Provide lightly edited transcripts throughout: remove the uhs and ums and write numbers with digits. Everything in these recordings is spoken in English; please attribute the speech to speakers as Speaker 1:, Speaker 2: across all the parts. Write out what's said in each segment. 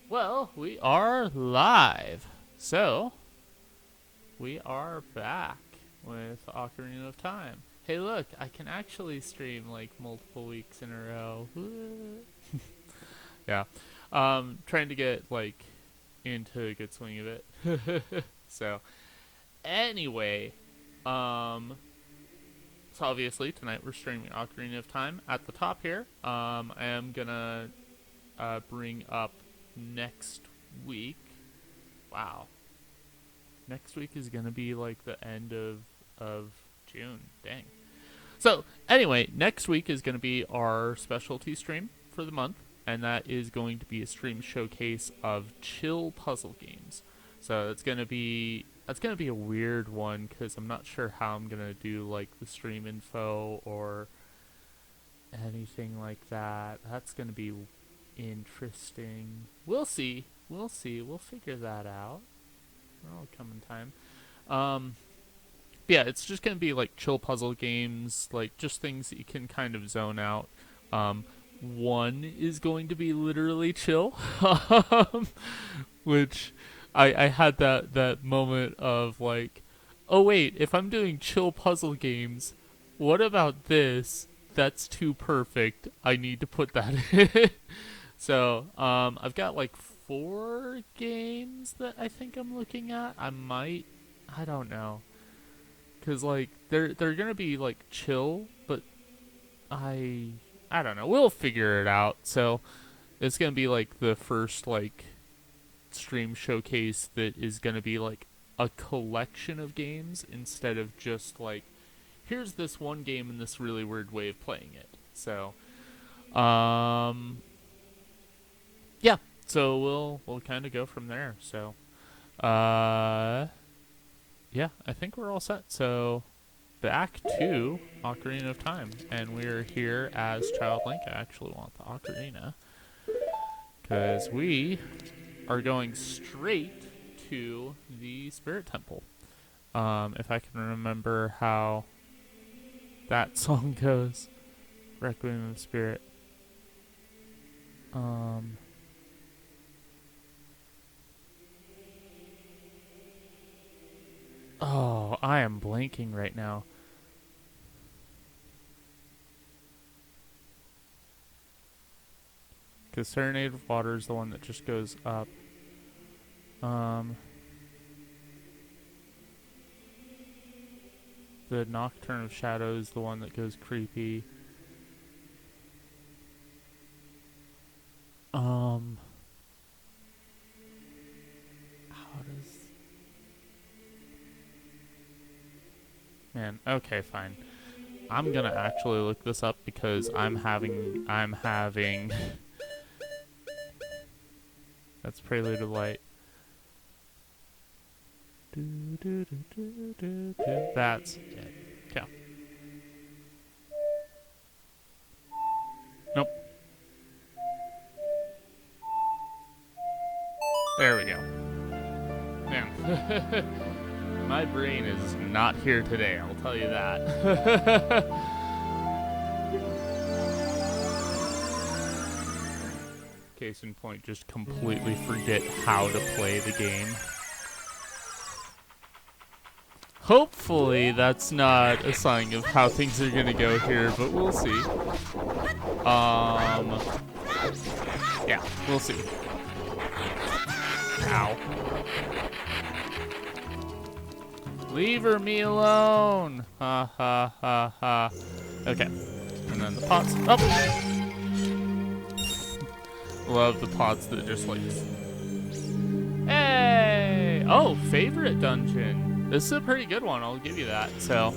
Speaker 1: Well, we are live. So, we are back with Ocarina of Time. Hey, look, I can actually stream like multiple weeks in a row. Yeah. Trying to get like into a good swing of it. So, anyway, um so obviously tonight we're streaming Ocarina of Time. At the top here, I am gonna bring up next week. Wow, next week is gonna be like the end of June. Dang. So anyway, next week is gonna be our specialty stream for the month, and that is going to be a stream showcase of chill puzzle games. So that's gonna be a weird one because I'm not sure how I'm gonna do like the stream info or anything like that. That's gonna be interesting. We'll see. We'll see. We'll figure that out. It'll come in time. Um, yeah, it's just gonna be like chill puzzle games, like just things that you can kind of zone out. Um, one is going to be literally chill, um, which I had that moment of like, oh wait, if I'm doing chill puzzle games, what about this? That's too perfect. I need to put that in. So, I've got like four games that I think I'm looking at. I don't know, cause like they're gonna be like chill, but I I don't know. We'll figure it out. So it's gonna be like the first like stream showcase that is gonna be like a collection of games instead of just like here's this one game in this really weird way of playing it. So, um, yeah. So we'll kind of go from there. So, uh, yeah, I think we're all set. So back to Ocarina of Time, and we're here as Child Link. I actually want the Ocarina because we are going straight to the Spirit Temple. If I can remember how that song goes, Requiem of Spirit. Um, oh, I am blanking right now. Because Serenade of Water is the one that just goes up. Um, the Nocturne of Shadows, the one that goes creepy. Um, how does? Man, okay, fine. I'm gonna actually look this up because I'm having. That's Prelude of Light. That's it. Okay. Nope. There we go. Man. My brain is not here today, I'll tell you that. Case in point, just completely forget how to play the game. Hopefully that's not a sign of how things are gonna go here, but we'll see. Yeah, we'll see. Ow. Leave me alone! Ha ha ha ha. Okay. And then the pots. Up! Love the pots that just like. Hey! Oh, favorite dungeon. This is a pretty good one, I'll give you that. So,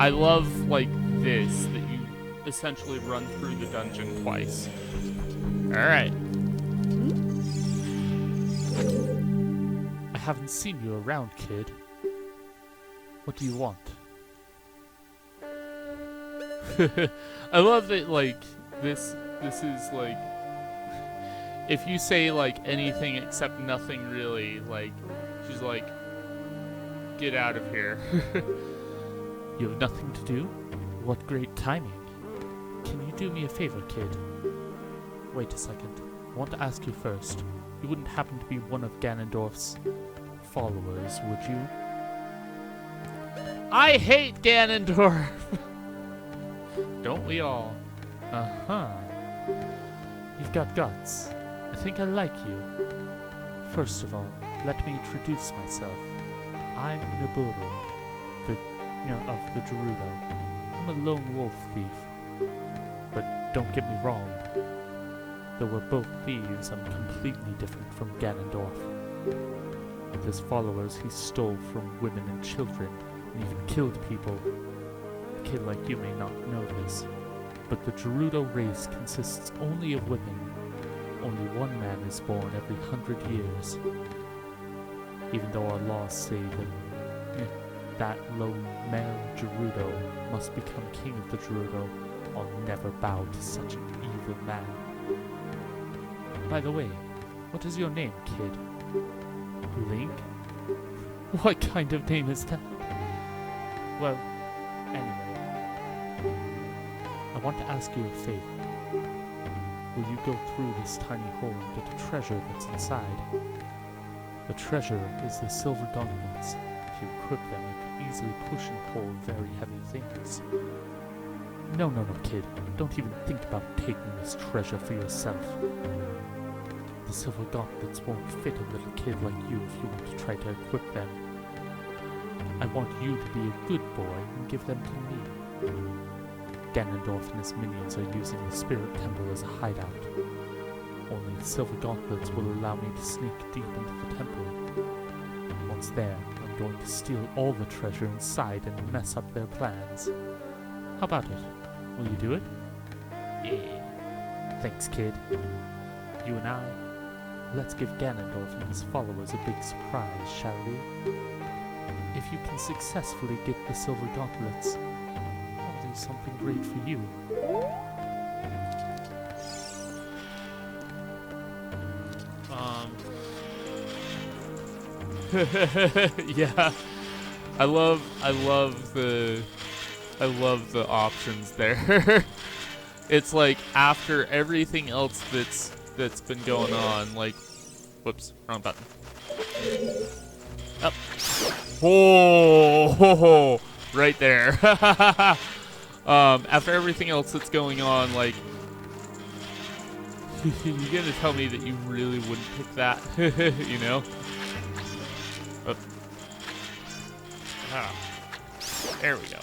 Speaker 1: I love like this, that you essentially run through the dungeon twice. Alright. I haven't seen you around, kid. What do you want? I love that, like, this is, like, if you say, like, anything except nothing really, like, she's like, get out of here. You have nothing to do? What great timing. Can you do me a favor, kid? Wait a second. I want to ask you first. You wouldn't happen to be one of Ganondorf's followers, would you? I hate Ganondorf! Don't we all? Uh-huh. You've got guts. I think I like you. First of all, let me introduce myself. I'm Naburo, of the Gerudo. I'm a lone wolf thief. But don't get me wrong. Though we're both thieves, I'm completely different from Ganondorf. With his followers, he stole from women and children, and even killed people. A kid like you may not know this, but the Gerudo race consists only of women. Only one man is born every 100 years. Even though our laws say that lone male Gerudo must become king of the Gerudo, I'll never bow to such an evil man. By the way, what is your name, kid? Link? What kind of name is that? Well, anyway, I want to ask you a favor. Will you go through this tiny hole and get the treasure that's inside? The treasure is the silver gauntlets. If you equip them, you can easily push and pull very heavy things. No, kid. Don't even think about taking this treasure for yourself. The silver gauntlets won't fit a little kid like you if you want to try to equip them. I want you to be a good boy and give them to me. Ganondorf and his minions are using the Spirit Temple as a hideout. Only the silver gauntlets will allow me to sneak deep into the temple. Once there, I'm going to steal all the treasure inside and mess up their plans. How about it? Will you do it? Yeah. Thanks, kid. You and I, let's give Ganondorf and his followers a big surprise, shall we? If you can successfully get the silver gauntlets, I'll do something great for you. Yeah. I love the options there. It's like after everything else that's been going on, like, whoops, wrong button. Up. Oh, right there. After everything else that's going on, like, you're gonna tell me that you really wouldn't pick that, you know? Oh. Ah. There we go.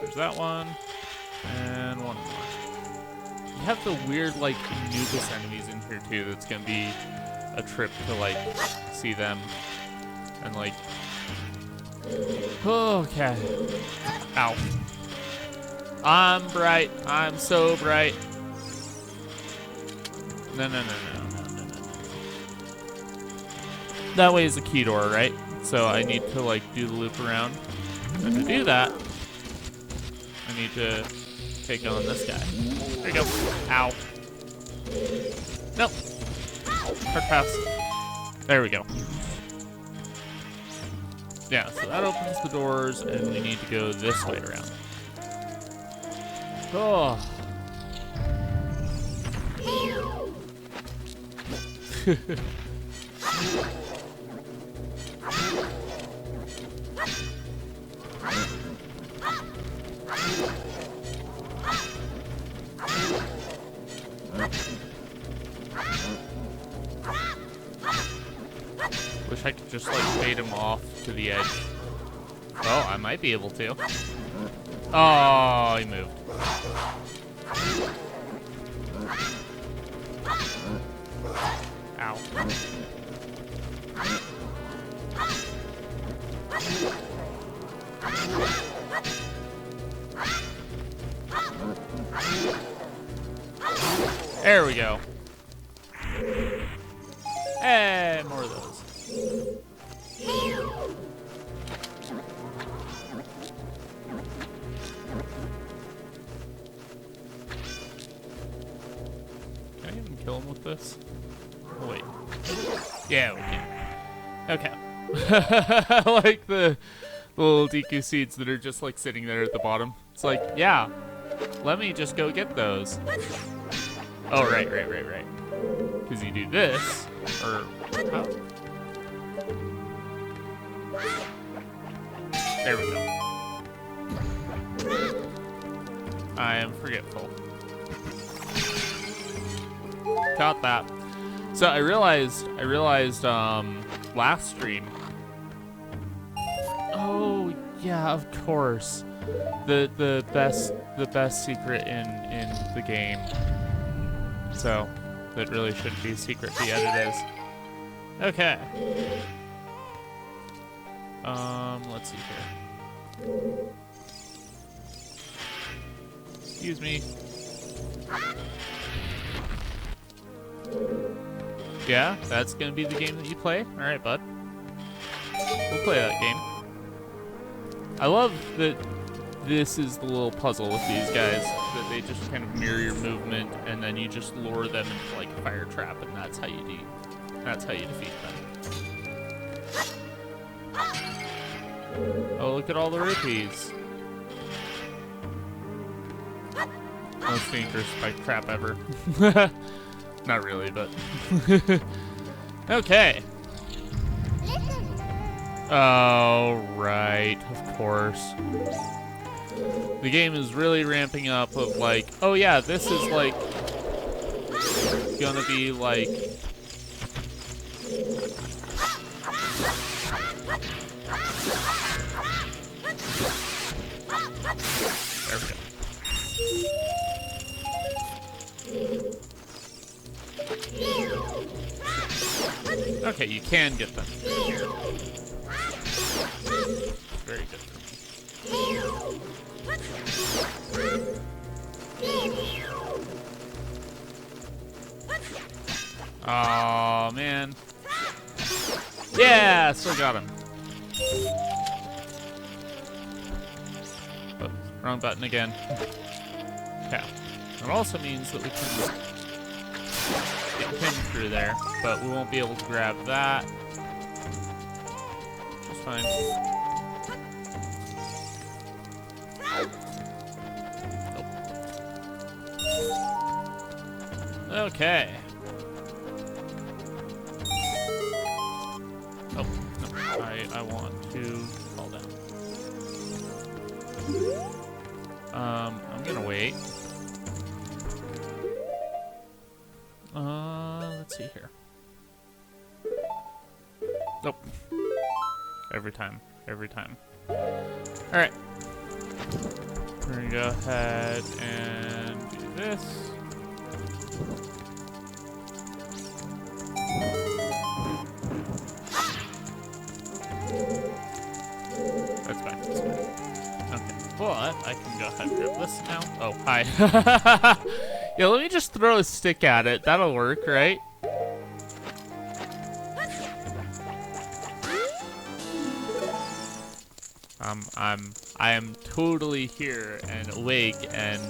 Speaker 1: There's that one, and one more. You have the weird, like, Anubis enemies in here, too, that's gonna be a trip to, like, see them, and, like... Okay. Ow. I'm bright. I'm so bright. No. That way is a key door, right? So I need to, like, do the loop around. And to do that, I need to take on this guy. There you go. Ow. Nope. Hard pass. There we go. Yeah, so that opens the doors, and we need to go this way around. Oh. Wish I could just, like, bait him off to the edge. Oh, I might be able to. Oh, he moved. Ow. There we go. And more of those. Can I even kill him with this? Oh, wait. Yeah, we can. Okay. I like the little Deku seeds that are just, like, sitting there at the bottom. It's like, yeah, Let me just go get those. Oh, right. Because you do this, or how? There we go. I am forgetful. Got that. So I realized last stream. Oh yeah, of course. The best secret in the game. So that really shouldn't be a secret, but yet it is. Okay. Let's see here. Excuse me. Yeah, that's gonna be the game that you play? Alright, bud. We'll play that game. I love that this is the little puzzle with these guys, that they just kind of mirror your movement, and then you just lure them into like a fire trap, and that's how you defeat them. Oh, look at all the rupees. Most dangerous fight trap ever. Not really, but okay. Oh, right, of course. The game is really ramping up of like, oh yeah, this is like gonna be like there we go. Okay, you can get them here. Very good. Oh man. Yeah, still got him. Oh, wrong button again. Okay. It also means that we can get him through there, but we won't be able to grab that. Just fine. Nope. Okay. Oh, no. I want to fall down. I'm gonna wait. Let's see here. Nope. Every time. Alright. We're gonna go ahead and do this. That's fine. Okay. But I can go ahead and grab this now. Oh, hi. Yeah, let me just throw a stick at it. That'll work, right? I am totally here and awake, and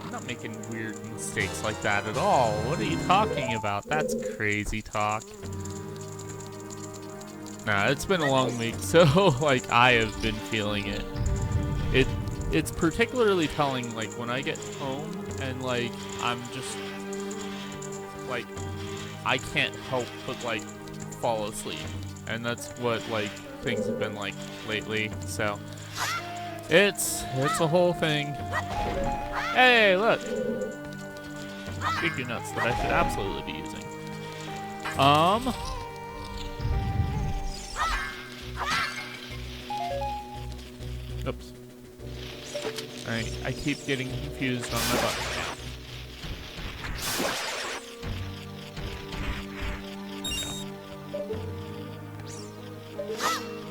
Speaker 1: I'm not making weird mistakes like that at all. What are you talking about? That's crazy talk. Nah, it's been a long week, so like I have been feeling it. It's particularly telling like when I get home and like I'm just like I can't help but like fall asleep. And that's what like things have been like lately. So it's a whole thing. Hey, look. Big nuts that I should absolutely be using. Oops. I keep getting confused on my button.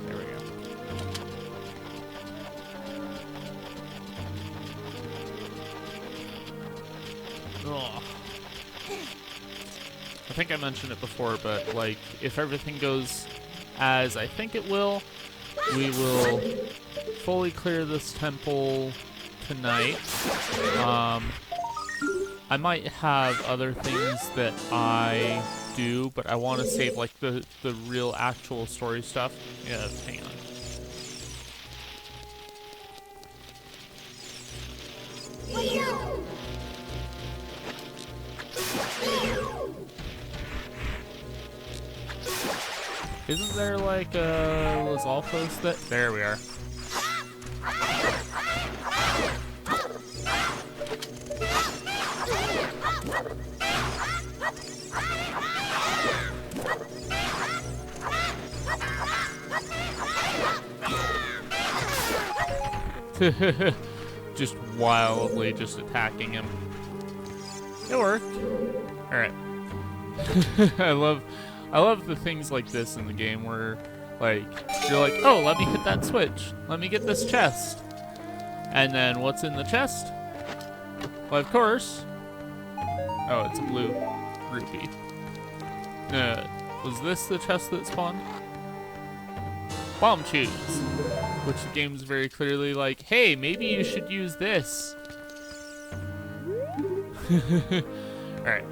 Speaker 1: There we go. Ugh. I think I mentioned it before, but like if everything goes as I think it will, we will fully clear this temple tonight. I might have other things that I do, but I want to save like the real actual story stuff. Yeah, hang on. Isn't there like a Lizalfos that? There we are. Just wildly just attacking him. It worked. Alright. I love the things like this in the game where like you're like, oh, let me hit that switch. Let me get this chest. And then what's in the chest? Well, of course. Oh, it's a blue rupee. Was this the chest that spawned? Bomb chews. Which the game's very clearly like, hey, maybe you should use this. Alright.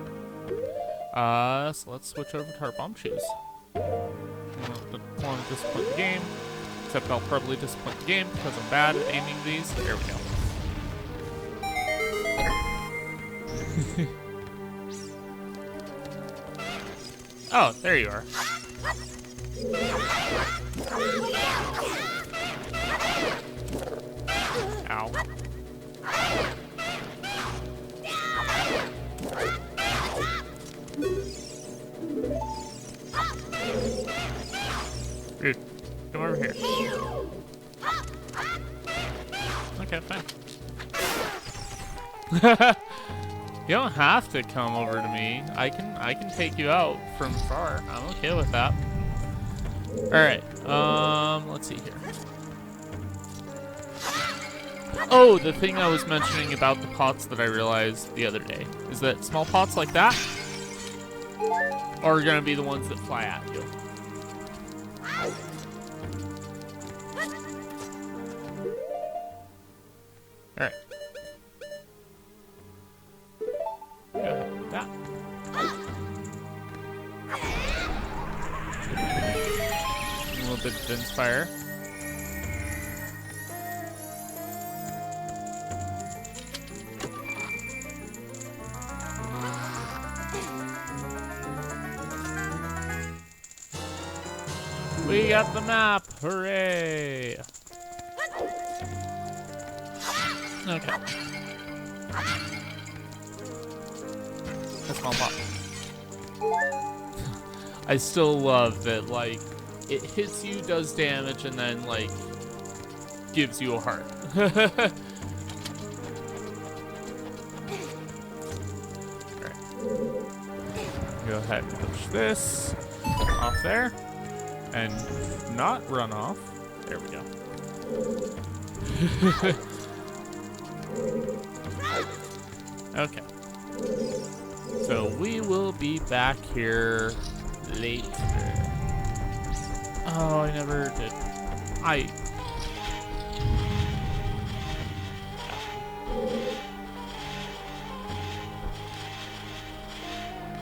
Speaker 1: So let's switch over to our bomb shoes. I don't want to disappoint the game, except I'll probably disappoint the game because I'm bad at aiming these. There we go. Oh, there you are. Ow. Dude, come over here. Okay, fine. You don't have to come over to me. I can take you out from far. I'm okay with that. Alright, let's see here. Oh, the thing I was mentioning about the pots that I realized the other day is that small pots like that are gonna be the ones that fly at you. Alright. Go ahead with that. A little bit of inspire. We got the map! Hooray! Okay. A small pot. I still love that, like, it hits you, does damage, and then, like, gives you a heart. Alright. Go ahead and push this off there. And not run off. There we go. Okay. So we will be back here later. Oh, I never did.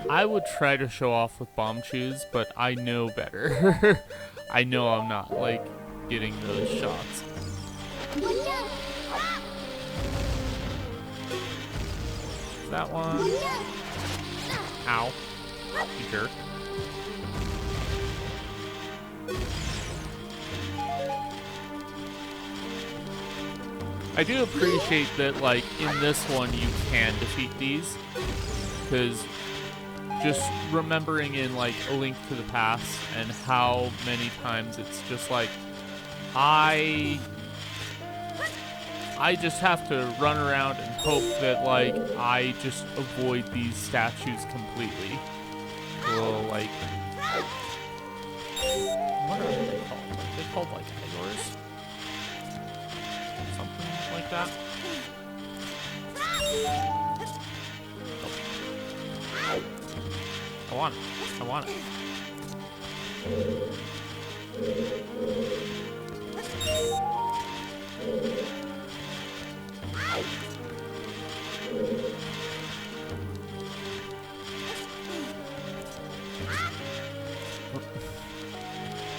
Speaker 1: I would try to show off with bomb chews, but I know better. I know I'm not, like, getting those shots. That one. Ow. You jerk. I do appreciate that, like, in this one you can defeat these, because just remembering in, like, A Link to the Past and how many times it's just like, I just have to run around and hope that, like, I just avoid these statues completely. Well, like, what are they called? Are they called, like, Igors? Something like that? I want it. I want it.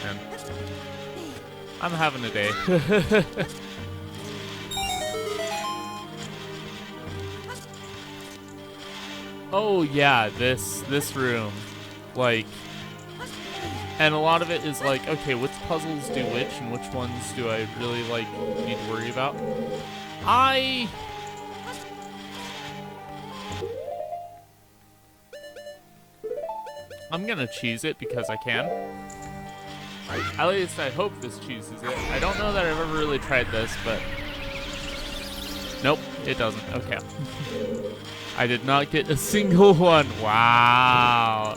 Speaker 1: Man. I'm having a day. Oh yeah, this room, like, And a lot of it is like, okay, which puzzles do which, and which ones do I really, like, need to worry about? I'm gonna cheese it because I can. At least I hope this cheeses it. I don't know that I've ever really tried this, but... Nope, it doesn't. Okay. I did not get a single one. Wow.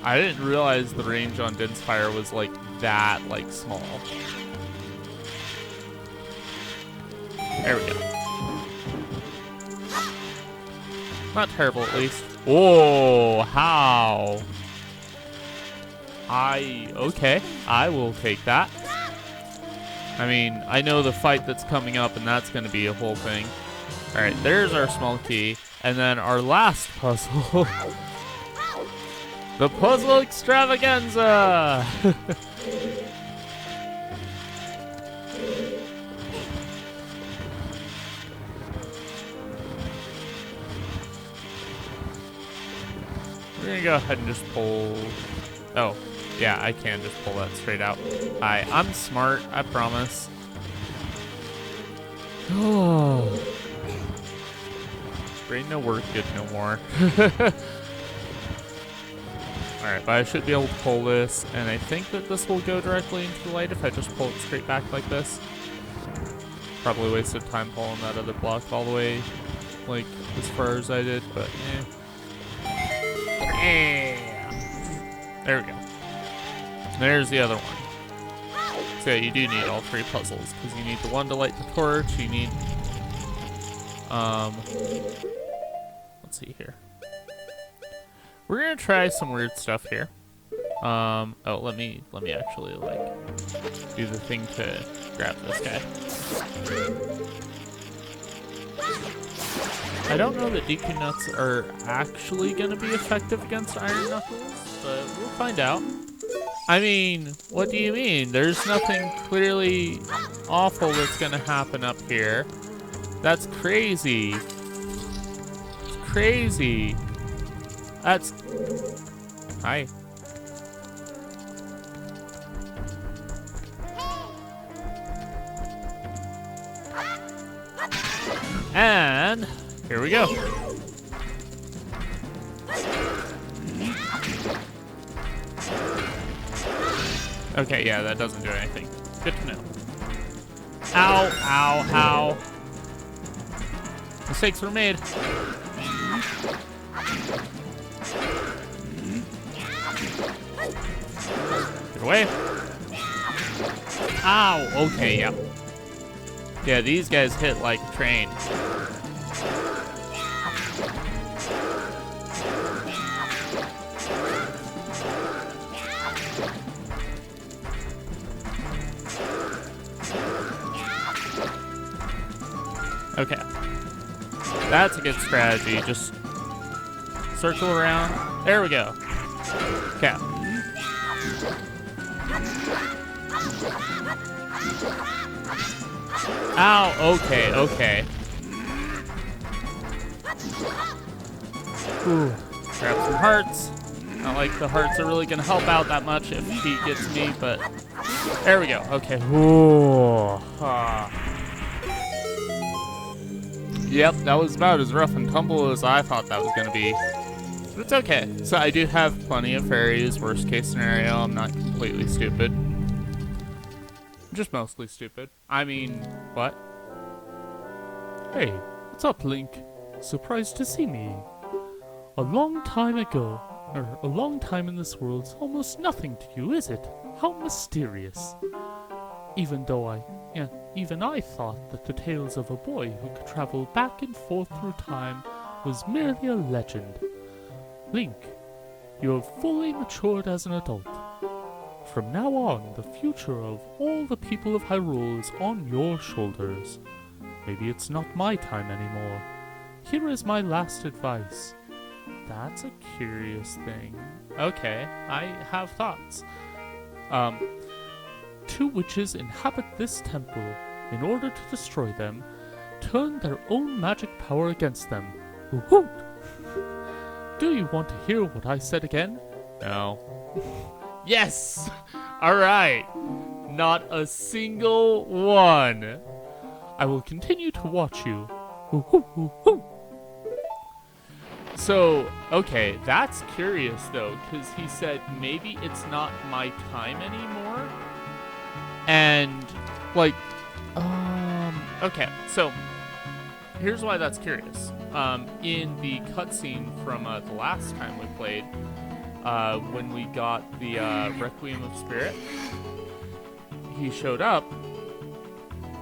Speaker 1: I didn't realize the range on Din's Fire was like that, like small. There we go. Not terrible, at least. Oh, how? Okay, I will take that. I mean, I know the fight that's coming up, and that's going to be a whole thing. Alright, there's our small key. And then our last puzzle. The puzzle extravaganza! We're gonna go ahead and just pull... Oh, yeah, I can just pull that straight out. I'm smart, I promise. Oh. Brain no work, good no more. Alright, but I should be able to pull this, and I think that this will go directly into the light if I just pull it straight back like this. Probably wasted time pulling that other block all the way, like, as far as I did, but There we go. There's the other one. So yeah, you do need all three puzzles, because you need the one to light the torch, you need, let's see here. We're gonna try some weird stuff here. Oh, let me actually, like, do the thing to grab this guy. I don't know that DQ nuts are actually gonna be effective against Iron Knuckles, but we'll find out. I mean, what do you mean? There's nothing clearly awful that's gonna happen up here. That's crazy. It's crazy. That's... Hi. And... here we go. Okay, yeah, that doesn't do anything. Good to know. Ow, ow, ow. Mistakes were made. Get away. Ow, okay, yeah. Yeah, these guys hit like a train. Okay. That's a good strategy. Just circle around. There we go. Okay. Ow, okay, okay. Ooh. Grab some hearts. Not like the hearts are really gonna help out that much if he gets me, but there we go. Okay. Ooh. Yep, that was about as rough and tumble as I thought that was gonna be. But it's okay. So I do have plenty of fairies. Worst case scenario, I'm not completely stupid. Just mostly stupid. I mean, what?
Speaker 2: Hey, what's up, Link? Surprised to see me. A long time ago, or a long time in this world's almost nothing to you, is it? How mysterious. Even I thought that the tales of a boy who could travel back and forth through time was merely a legend. Link, you have fully matured as an adult. From now on, the future of all the people of Hyrule is on your shoulders. Maybe it's not my time anymore. Here is my last advice.
Speaker 1: That's a curious thing. Okay, I have thoughts.
Speaker 2: Two witches inhabit this temple. In order to destroy them, turn their own magic power against them. Woo-hoo! do you want to hear what I said again?
Speaker 1: No. Yes! Alright. Not a single one.
Speaker 2: I will continue to watch you.
Speaker 1: So, okay, that's curious though, because he said maybe it's not my time anymore. And, like, okay, so here's why that's curious. In the cutscene from the last time we played, when we got the Requiem of Spirit, he showed up,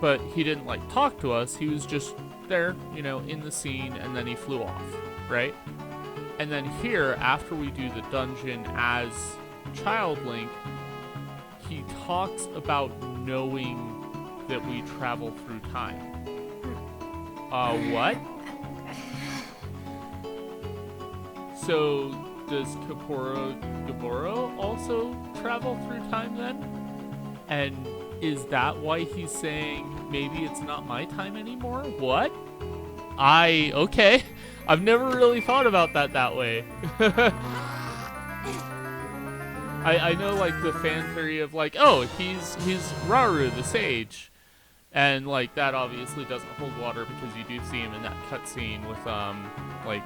Speaker 1: but he didn't, like, talk to us. He was just there, you know, in the scene, and then he flew off, right? And then here, after we do the dungeon as Child Link, he talks about knowing that we travel through time. What? So, does Gaboro also travel through time then? And is that why he's saying maybe it's not my time anymore? What? Okay. I've never really thought about that way. I know, like, the fan theory of, like, oh, he's Rauru, the sage. And, like, that obviously doesn't hold water because you do see him in that cutscene with, like,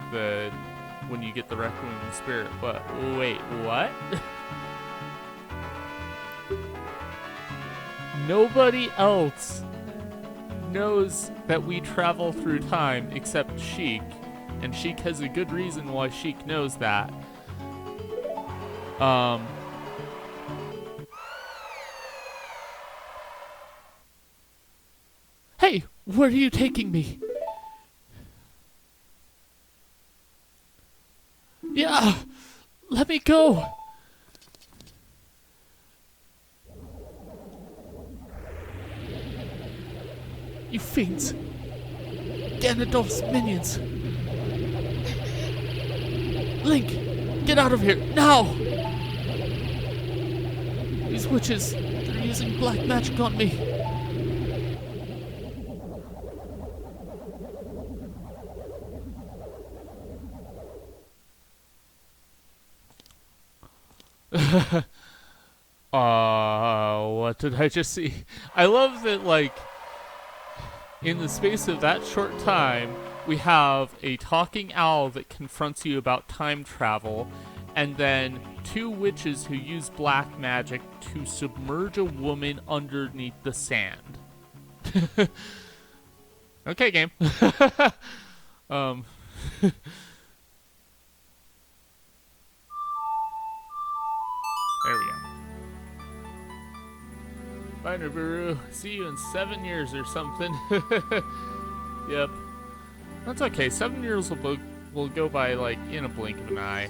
Speaker 1: when you get the Requiem in Spirit. But, wait, what? Nobody else knows that we travel through time except Sheik. And Sheik has a good reason why Sheik knows that.
Speaker 2: Hey, where are you taking me? Yeah, let me go. You fiends. Ganondorf's minions. Link, get out of here, now! These witches, they're using black magic on me.
Speaker 1: What did I just see? I love that, like, in the space of that short time, we have a talking owl that confronts you about time travel, and then two witches who use black magic to submerge a woman underneath the sand. Okay, game. There we go. Bye, Nibiru. See you in 7 years or something. Yep. That's okay. 7 years will go by, like, in a blink of an eye.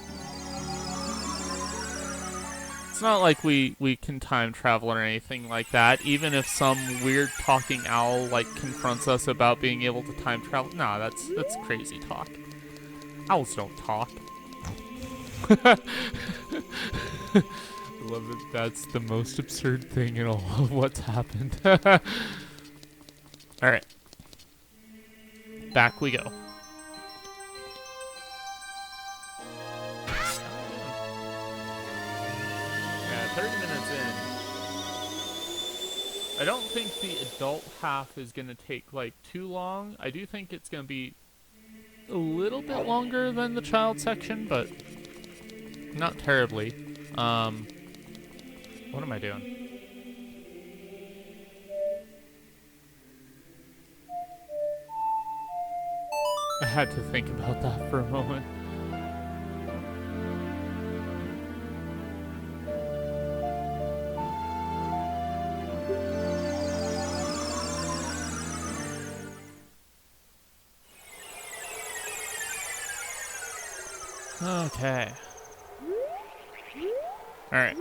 Speaker 1: It's not like we can time travel or anything like that. Even if some weird talking owl, like, confronts us about being able to time travel. Nah, that's crazy talk. Owls don't talk. I love it. That's the most absurd thing in all of what's happened. Alright. Back we go. Yeah, 30 minutes in. I don't think the adult half is going to take, like, too long. I do think it's going to be a little bit longer than the child section, but not terribly. What am I doing? I had to think about that for a moment. Okay. Alright.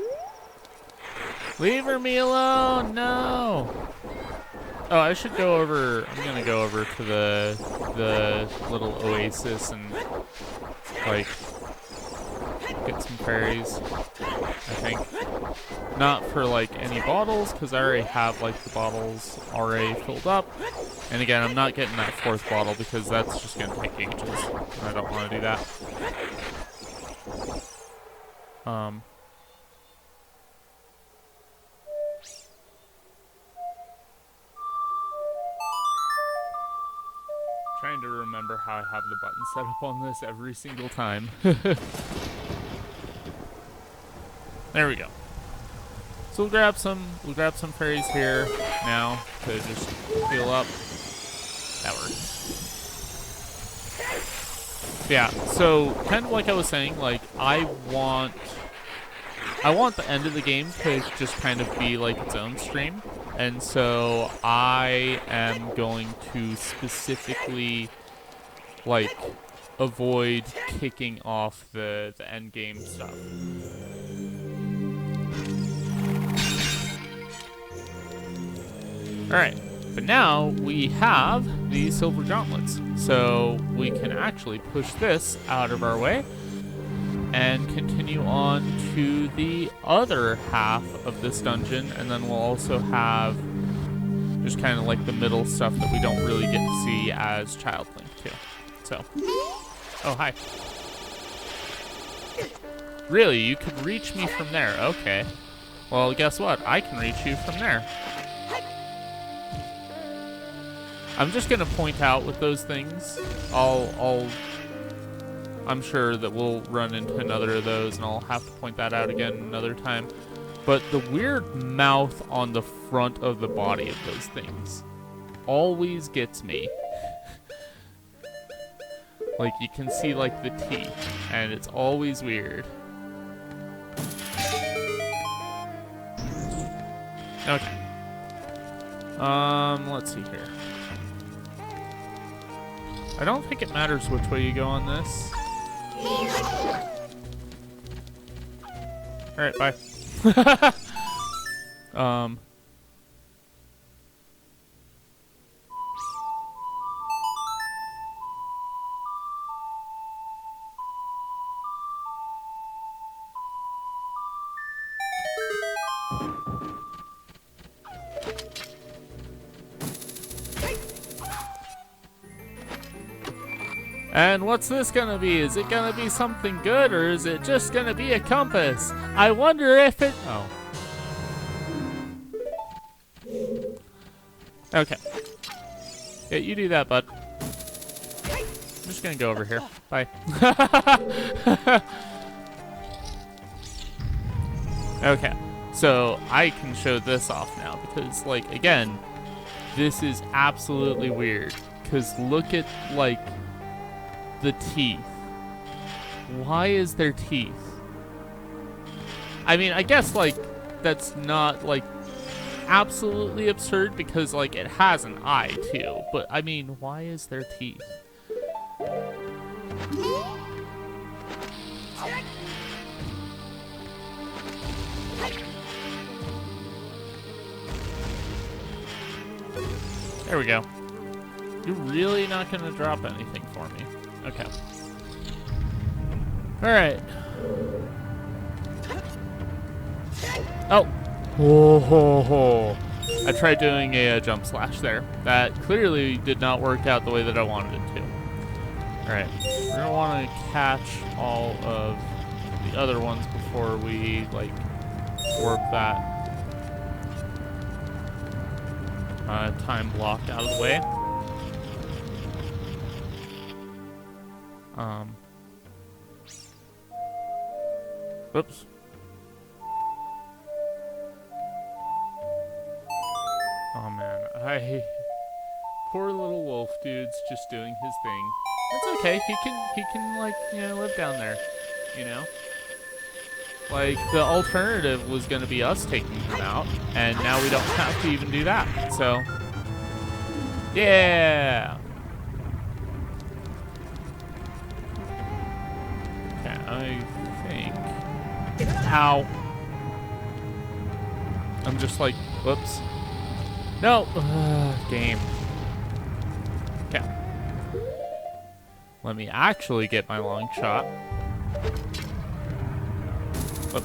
Speaker 1: Leave me alone! No! Oh, I should go over... I'm gonna go over to the little oasis and, like, get some fairies, I think. Not for, like, any bottles, because I already have, like, the bottles already filled up. And again, I'm not getting that fourth bottle because that's just gonna take ages. I don't want to do that. Um, trying to remember how I have the button set up on this every single time. There we go. So we'll grab some fairies here now to just heal up. That works. Yeah, so kind of like I was saying, like I want the end of the game to just kind of be like its own stream. And so I am going to specifically like avoid kicking off the end game stuff. Alright, but now we have the silver gauntlets, so we can actually push this out of our way and continue on to the other half of this dungeon, and then we'll also have just kind of like the middle stuff that we don't really get to see as Child Link too. So, oh hi. Really, you could reach me from there, okay. Well, guess what? I can reach you from there. I'm just gonna point out with those things, I'm sure that we'll run into another of those and I'll have to point that out again another time. But the weird mouth on the front of the body of those things always gets me. Like you can see like the teeth and it's always weird. Okay. Let's see here. I don't think it matters which way you go on this. Alright, bye. And what's this gonna be? Is it gonna be something good, or is it just gonna be a compass? I wonder if it... Oh. Okay. Yeah, you do that, bud. I'm just gonna go over here. Bye. Okay. So, I can show this off now, because, like, again, this is absolutely weird. Because look at, like... the teeth. Why is there teeth? I mean, I guess, like, that's not, like, absolutely absurd because, like, it has an eye, too. But, I mean, why is there teeth? There we go. You're really not gonna drop anything for me. Okay. Alright. Oh! Ho ho ho. I tried doing a jump slash there. That clearly did not work out the way that I wanted it to. Alright. We're gonna want to catch all of the other ones before we, like, warp that time block out of the way. Oops. Oh man, poor little wolf dude's just doing his thing. That's okay. He can like, you know, live down there, you know? Like, the alternative was gonna be us taking him out, and now we don't have to even do that. So, yeah. Okay, I think. Ow. I'm just like, whoops. No! Game. Okay. Let me actually get my long shot. Whoop.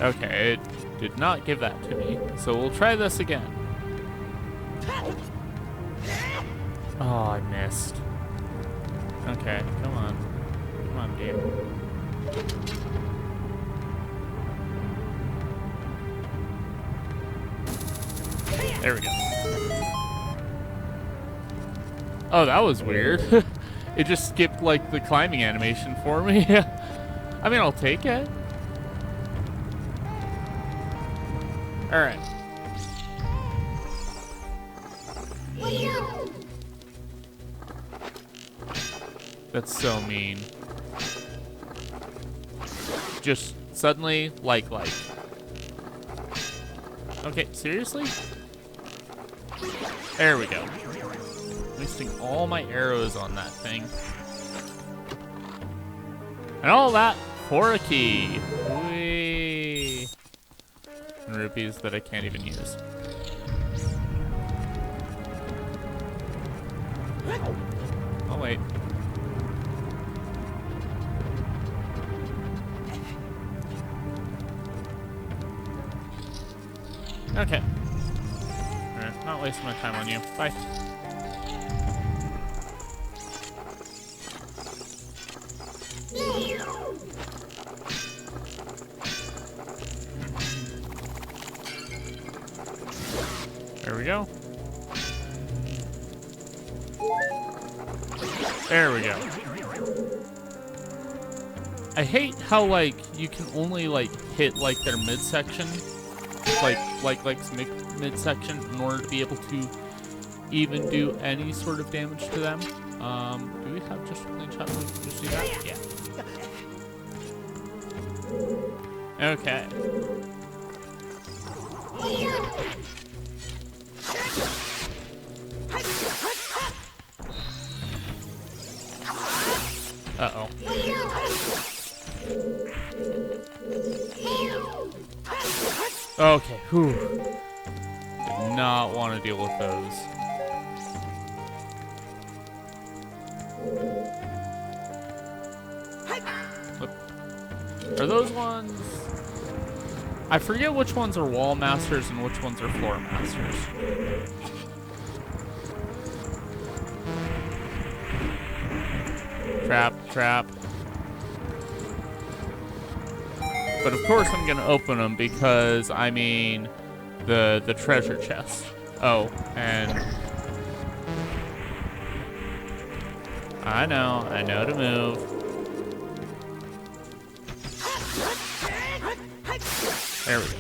Speaker 1: Okay, it did not give that to me. So we'll try this again. Oh, I missed. Okay, come on. Come on, dude. There we go. Oh, that was weird. It just skipped, like, the climbing animation for me. I mean, I'll take it. Alright. That's so mean. Just suddenly, like. Okay, seriously? There we go. Wasting all my arrows on that thing. And all that for a key. Whee! And rupees that I can't even use. Oh, wait. Okay. Alright, not wasting my time on you. Bye. There we go. There we go. I hate how, like, you can only, like, hit, like, their midsection. Like midsection in order to be able to even do any sort of damage to them. Do we have just a clean shot so we can just do that? Yeah. Okay. Uh-oh. Okay, whew. Did not want to deal with those. Are those ones... I forget which ones are wall masters and which ones are floor masters. Trap. But of course I'm gonna open them because, I mean, the treasure chest. Oh, and... I know to move. There we go.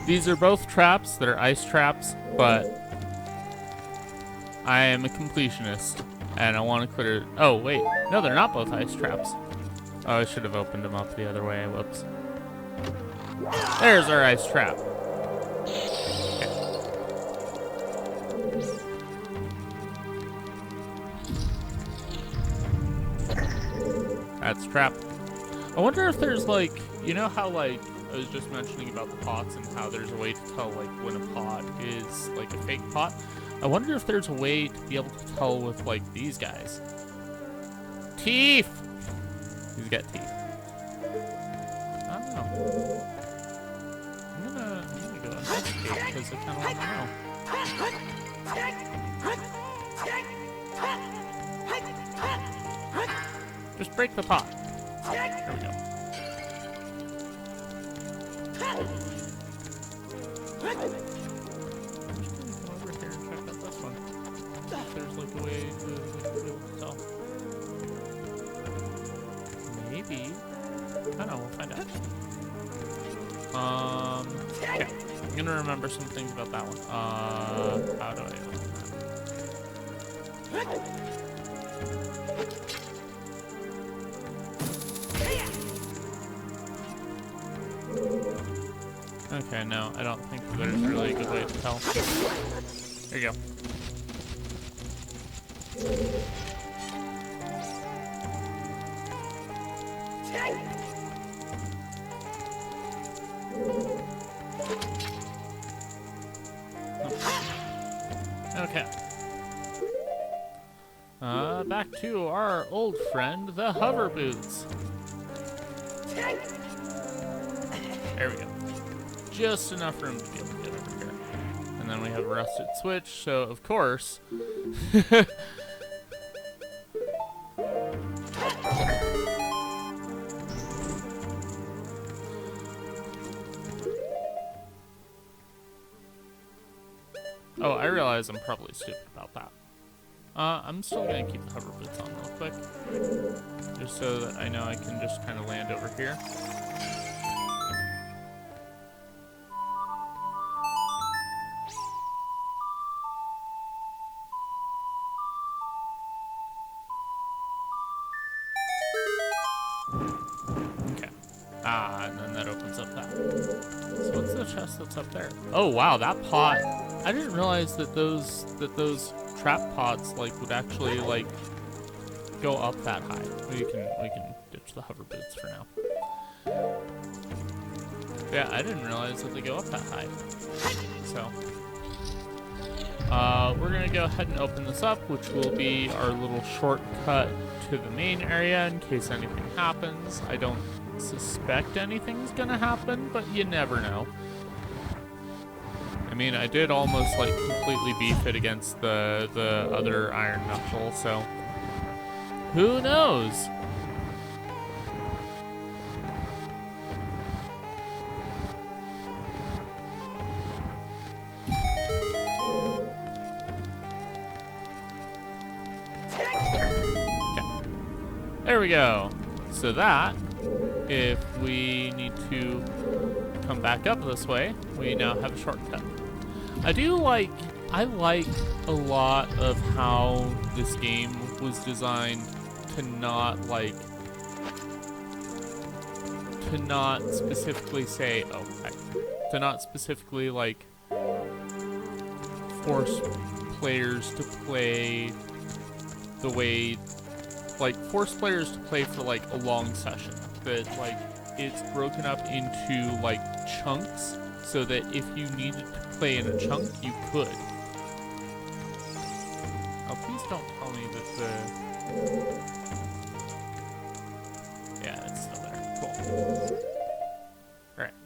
Speaker 1: These are both traps that are ice traps, but I am a completionist, and I want to clear... Oh, wait. No, they're not both ice traps. Oh, I should have opened them up the other way. Whoops. There's our ice trap. Okay. That's trap. I wonder if there's, like... You know how, like... I was just mentioning about the pots and how there's a way to tell, like, when a pot is, like, a fake pot. I wonder if there's a way to be able to tell with, like, these guys. Teeth! He's got teeth. I don't know. I'm gonna go investigate because I kind of want to know. Just break the pot. There we go. I'm just gonna go over here and check out this one. If there's like a way to be able to tell. Maybe. I don't know, we'll find out. Okay. I'm gonna remember some things about that one. How do I open that? Okay, no, I don't think there's really a good way to tell. There you go. Okay.
Speaker 2: back to our old friend, the hover boots. There we go. Just enough room to be able to get over here. And then we have a rusted switch, so of course... Oh, I realize I'm probably stupid about that. I'm still gonna keep the hover boots on real quick. Just so that I know I can just kind of land over here. Okay. And then that opens up that. So what's the chest that's up there? Oh wow, that pot. I didn't realize that those trap pods like would actually like go up that high. We can ditch the hover boots for now. Yeah, I didn't realize that they go up that high. So we're gonna go ahead and open this up, which will be our little shortcut to the main area in case anything happens. I don't suspect anything's gonna happen, but you never know. I mean, I did almost like completely beef it against the other iron knuckle, so who knows? Okay. There we go. So that, if we need to come back up this way, we now have a shortcut. I like a lot of how this game was designed to not specifically say, to not specifically like force players to play the way, like force players to play for like a long session. That like it's broken up into like chunks so that if you needed to play in a chunk, you could. Oh, please don't tell me that the... Yeah, it's still there. Cool. Alright.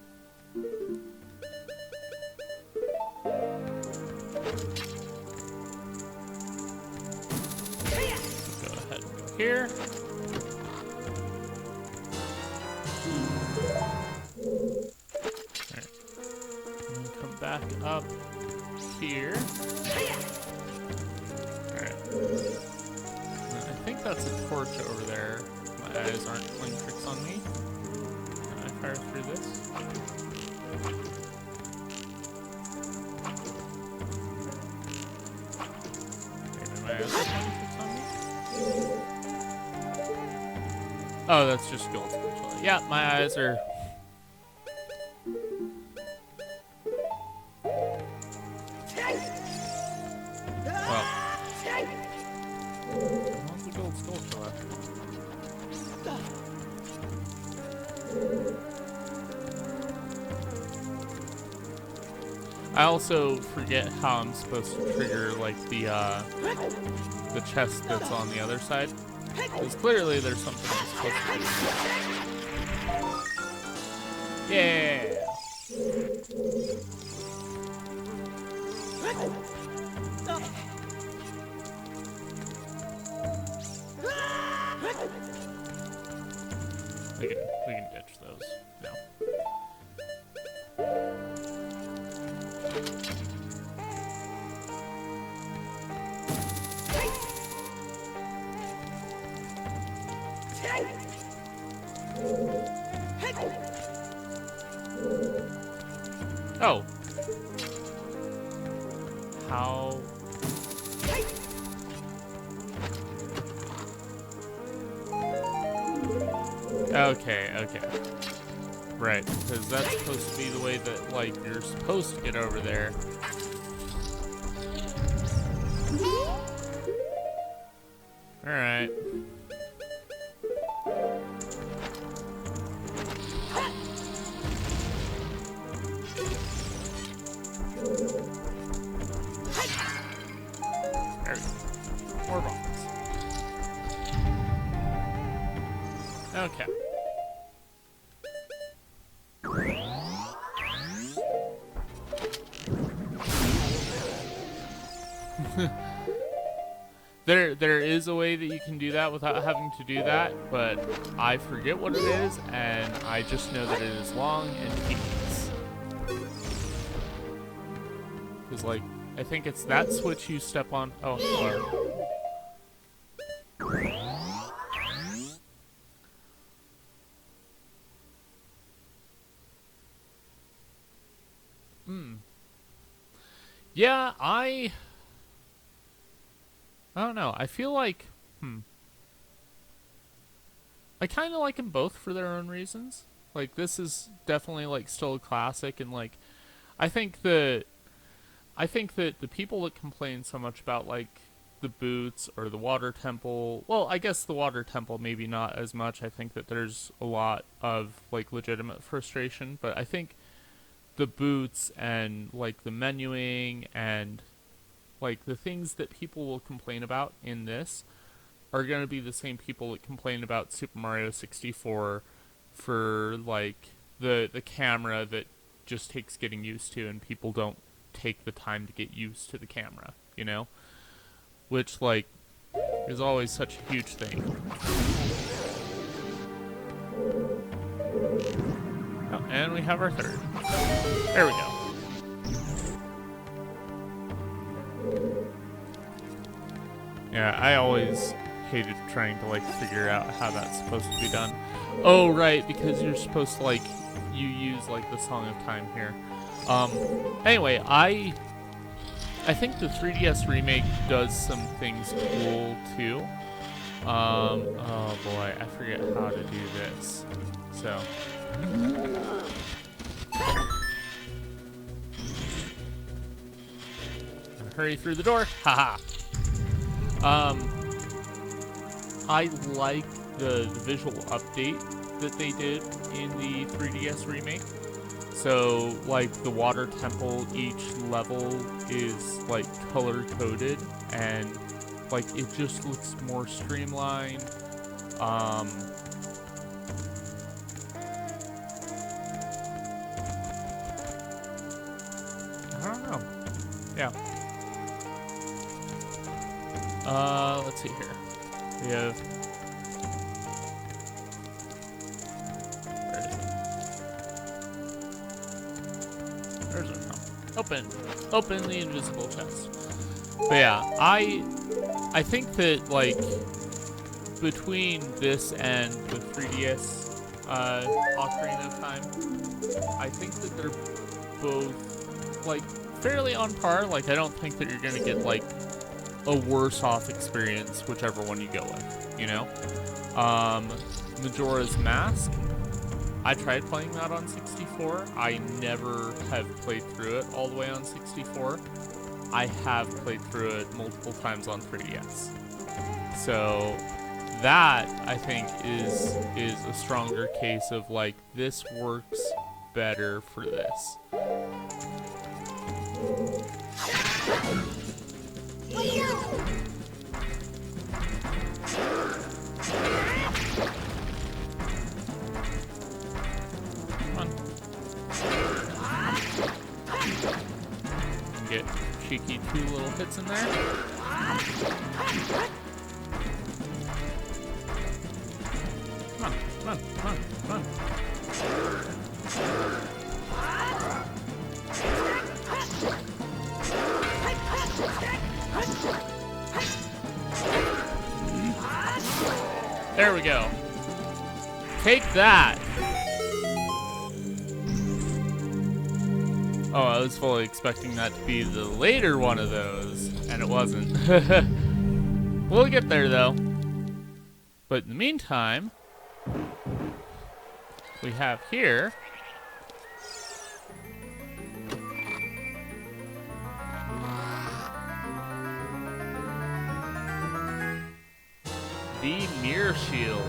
Speaker 2: Go ahead and go here. Back up here. Alright. I think that's a torch over there. My eyes aren't playing tricks on me. Can I fire through this? Maybe my eyes are playing tricks on me? Oh, that's just gold. Yeah, my eyes are... I also forget how I'm supposed to trigger like the chest that's on the other side. Because clearly there's something I'm supposed to do. Yeah. We can ditch those now. Oh. How? Okay. Right, because that's supposed to be the way that, like, you're supposed to get over there. Alright. There we go. More bombs.
Speaker 1: Okay. There is a way that you can do that without having to do that, but I forget what it is, and I just know that it is long and tedious. Because, like, I think it's that switch you step on. Oh, hello. Yeah, I don't know. I feel like, I kind of like them both for their own reasons. Like, this is definitely, like, still a classic, and, like, I think the I think that the people that complain so much about, like, the boots or the water temple, well, I guess the water temple maybe not as much. I think that there's a lot of, like, legitimate frustration, but I think the boots and, like, the menuing and, like, the things that people will complain about in this are going to be the same people that complain about Super Mario 64 for, like, the camera that just takes getting used to, and people don't take the time to get used to the camera, you know? Which, like, is always such a huge thing. Oh, and we have our third. There we go. Yeah, I always hated trying to, like, figure out how that's supposed to be done. Oh, right, because you're supposed to, like, you use, like, the Song of Time here. Anyway, I think the 3DS remake does some things cool, too. Oh boy, I forget how to do this. So. Hurry through the door. Haha. I like the visual update that they did in the 3DS remake. So, like, the water temple, each level is, like, color-coded, and, like, it just looks more streamlined. I don't know. Yeah. Let's see here. We have... There's a open the invisible chest. But yeah, I think that, like, between this and the 3DS Ocarina of Time, I think that they're both, like, fairly on par. Like, I don't think that you're gonna get, like, a worse off experience whichever one you go with, you know? Majora's Mask, I tried playing that on 64. I never have played through it all the way on 64. I have played through it multiple times on 3DS. So that, I think, is a stronger case of, like, this works better for this. Get cheeky 2 little hits in there. Come on, come on, come on, come on. There we go. Take that. Oh, I was fully expecting that to be the later one of those, and it wasn't. We'll get there, though. But in the meantime, we have here... the Mirror Shield.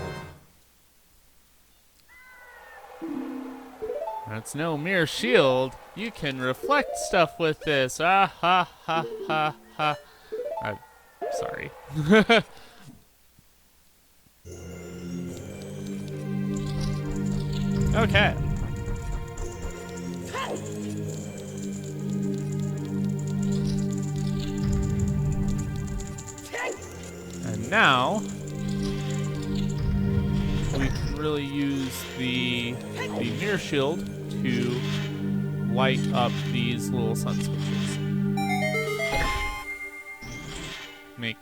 Speaker 1: That's no mere shield. You can reflect stuff with this. Ah ha ha ha ha. I'm sorry. Okay. And now we can really use the mirror shield to light up these little sun switches. Make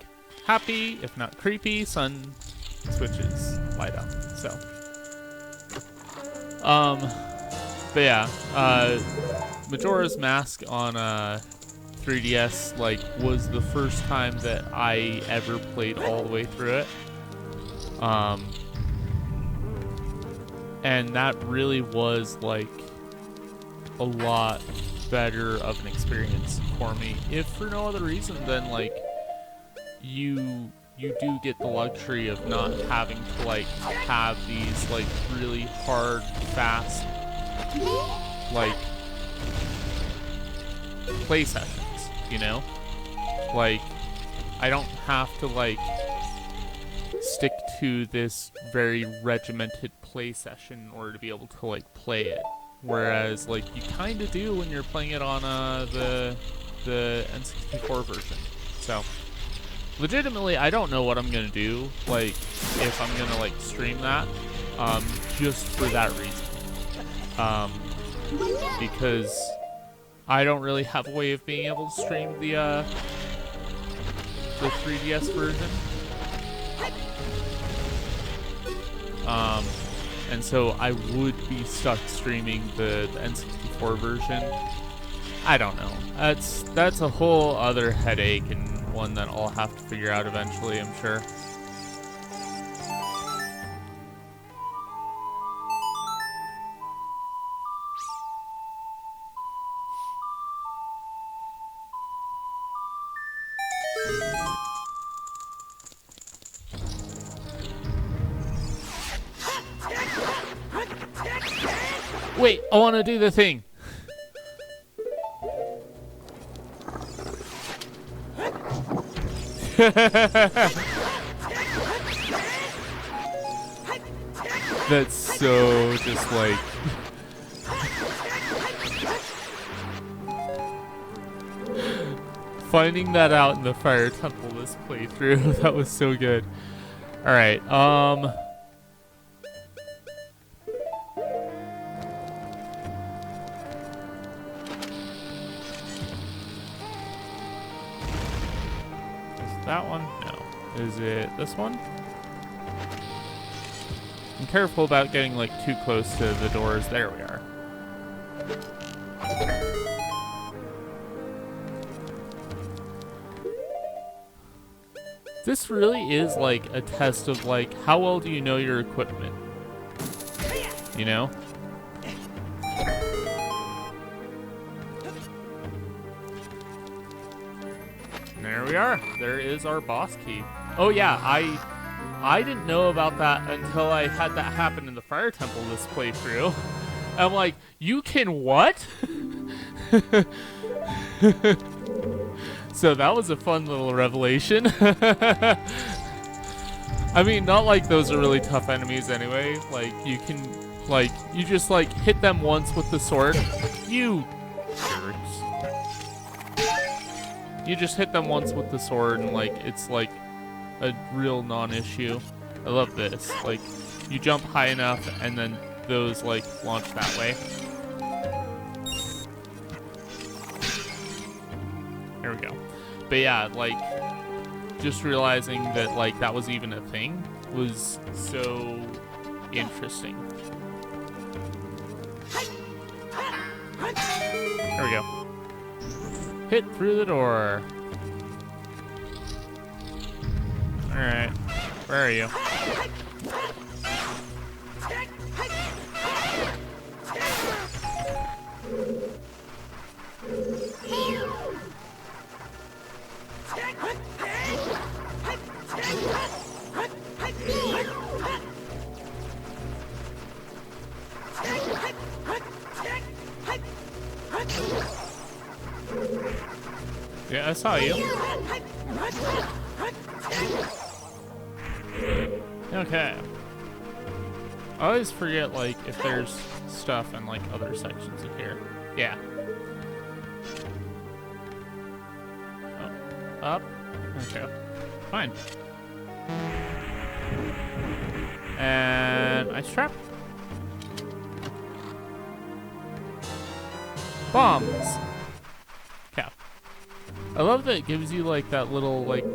Speaker 1: happy, if not creepy, sun switches light up. So, but yeah, Majora's Mask on 3DS was the first time that I ever played all the way through it. And that really was a lot better of an experience for me, if for no other reason than you do get the luxury of not having to have these really hard, fast play sessions, you know? I don't have to stick to this very regimented play session in order to be able to play it. Whereas you kind of do when you're playing it on the N64 version. So legitimately, I don't know what I'm gonna do if I'm gonna stream that, just for that reason. Because I don't really have a way of being able to stream the 3DS version. And so I would be stuck streaming the N64 version. I don't know. That's a whole other headache and one that I'll have to figure out eventually, I'm sure. Wait, I want to do the thing. That's so just finding that out in the Fire Temple this playthrough. That was so good. All right, that one? No. Is it this one? I'm careful about getting too close to the doors. There we are. This really is a test of how well do you know your equipment? You know? There we are. There is our boss key. Oh yeah, I didn't know about that until I had that happen in the Fire Temple this playthrough. I'm like, you can what? So that was a fun little revelation. I mean, not those are really tough enemies anyway. You can, you just hit them once with the sword. You jerks. You just hit them once with the sword and it's a real non-issue. I love this. You jump high enough and then those launch that way. There we go. But yeah, just realizing that that was even a thing was so interesting. There we go. Hit through the door. Alright. Where are you? Yeah, I saw you. Okay. I always forget, like, if there's stuff in, like, other sections of here. Yeah. Oh, up. Okay. Fine. And ice trap. Bombs. Okay. I love that it gives you, like, that little, like,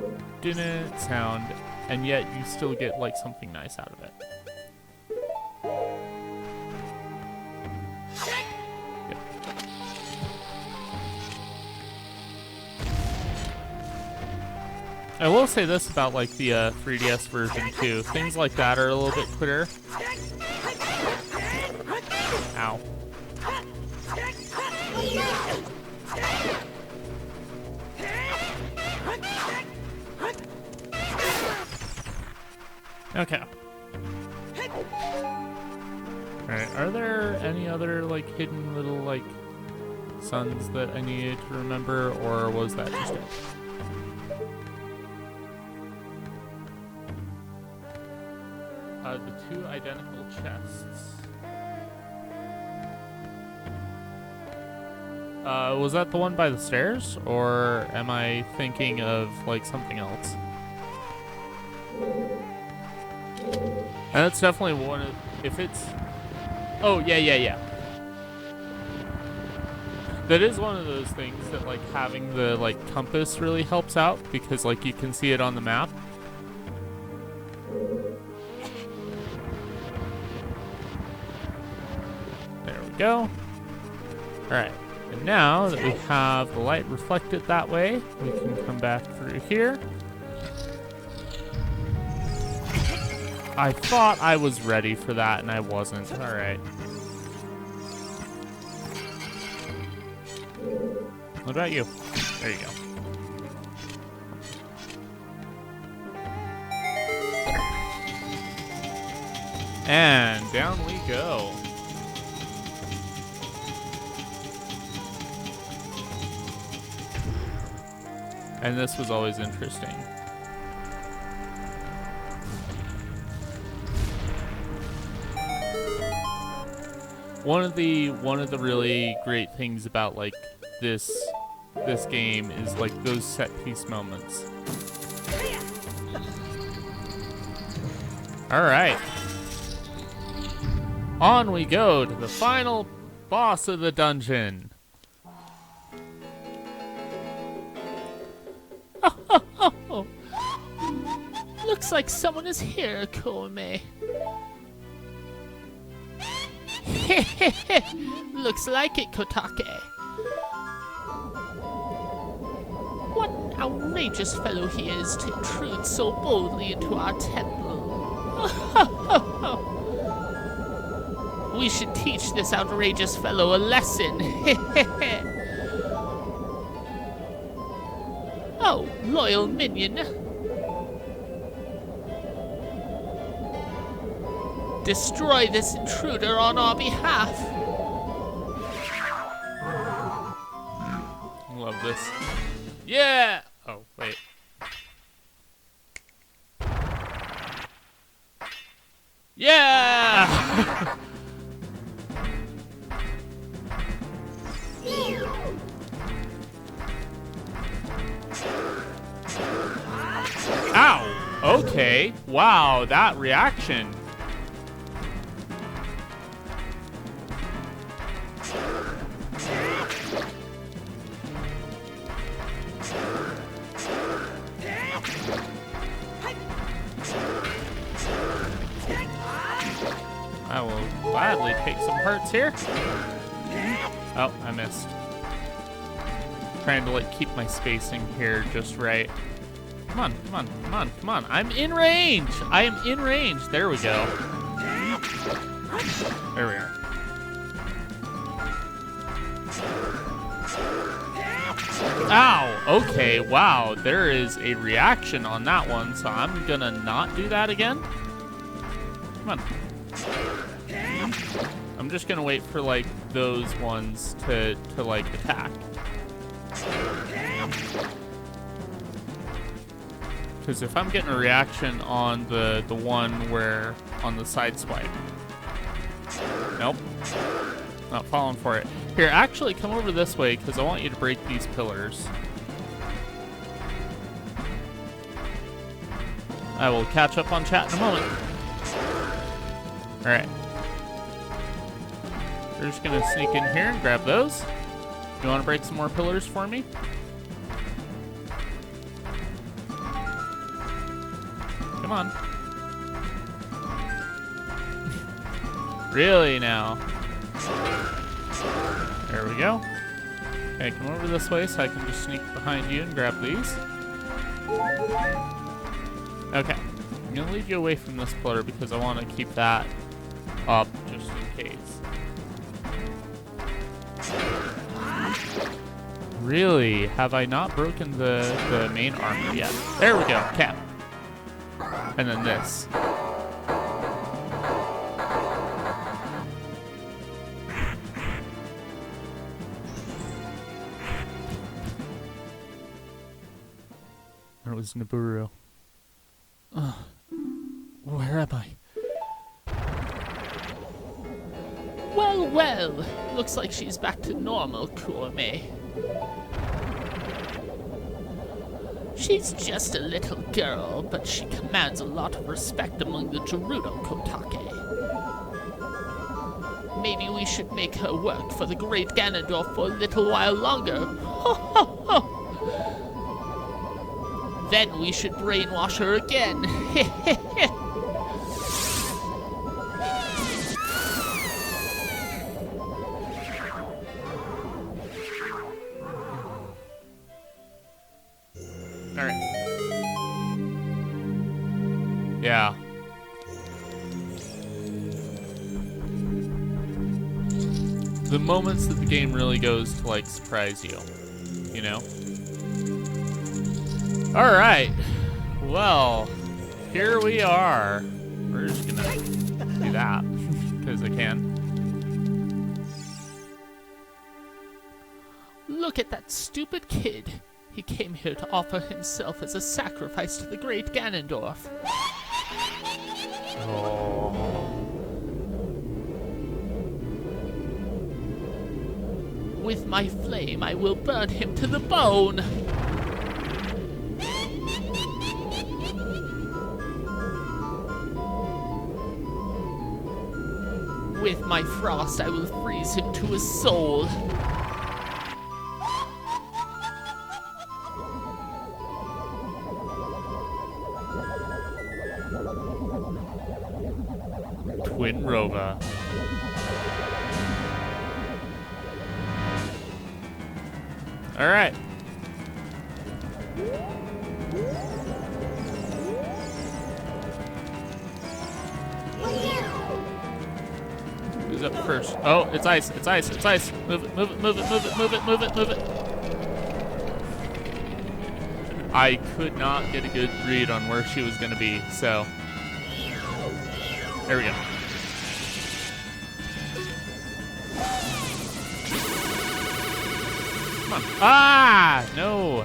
Speaker 1: din-it sound, and yet you still get, like, something nice out of it. Yep. I will say this about, like, the 3DS version, too. Things like that are a little bit clearer. Ow. Okay. Alright, are there any other, like, hidden little, like, suns that I needed to remember, or was that just it? The two identical chests. Was that the one by the stairs, or am I thinking of, like, something else? And that's definitely one of, if it's, oh, yeah. That is one of those things that, like, having the, like, compass really helps out, because, like, you can see it on the map. There we go. Alright, and now that we have the light reflected that way, we can come back through here. I thought I was ready for that, and I wasn't. Alright. What about you? There you go. And down we go. And this was always interesting. One of the really great things about, like, this game is, like, those set piece moments. All right. On we go to the final boss of the dungeon.
Speaker 2: Oh. Looks like someone is here, Kome. Looks like it, Kotake. What an outrageous fellow he is to intrude so boldly into our temple. We should teach this outrageous fellow a lesson. Oh, loyal minion. Destroy this intruder on our behalf.
Speaker 1: Love this. Yeah! Oh, wait. Yeah! Ow! Okay. Wow, that reaction. I will gladly take some hurts here. Oh, I missed. Trying to, like, keep my spacing here just right. Come on, come on, come on, come on. I'm in range. I am in range. There we go. There we are. Ow. Okay, wow. There is a reaction on that one, so I'm gonna not do that again. Come on. I'm just gonna wait for, like, those ones to like, attack. Because if I'm getting a reaction on the one where, on the side swipe, Nope. Not falling for it. Here, actually, come over this way, because I want you to break these pillars. I will catch up on chat in a moment. Alright. We're just going to sneak in here and grab those. You want to break some more pillars for me? Come on. Really now? There we go. Okay, come over this way so I can just sneak behind you and grab these. Okay. I'm going to lead you away from this pillar because I want to keep that up just in case. Really? Have I not broken the main armor yet? There we go. Cap. And then this. It was Nibiru. Where am I?
Speaker 2: Well, well. Looks like she's back to normal, Kurme. She's just a little girl, but she commands a lot of respect among the Gerudo Kotake. Maybe we should make her work for the great Ganondorf for a little while longer. Ho ho ho! Then we should brainwash her again.
Speaker 1: Alright. Yeah. The moments that the game really goes to, like, surprise you. You know? Alright. Well, here we are. We're just gonna do that, because I can.
Speaker 2: Look at that stupid kid. He came here to offer himself as a sacrifice to the great Ganondorf.
Speaker 1: Oh.
Speaker 2: With my flame, I will burn him to the bone. With my frost, I will freeze him to his soul.
Speaker 1: Twin Rova. All right. Who's up first? Oh, it's ice. It's ice. It's ice. Move it. Move it. Move it. Move it. Move it. Move it. Move it. I could not get a good read on where she was going to be, so there we go. Come on. Ah, no.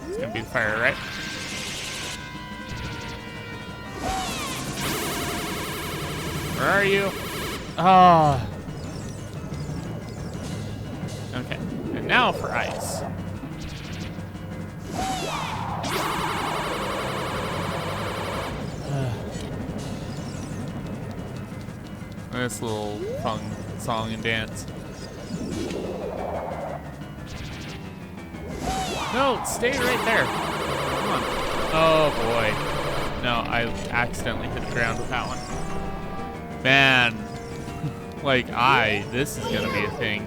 Speaker 1: It's going to be the fire, right? Where are you? Ah. Okay, and now for ice. This little fun song and dance. No, stay right there. Come on. Oh boy. No, I accidentally hit the ground with that one. Man. Like, this is gonna be a thing.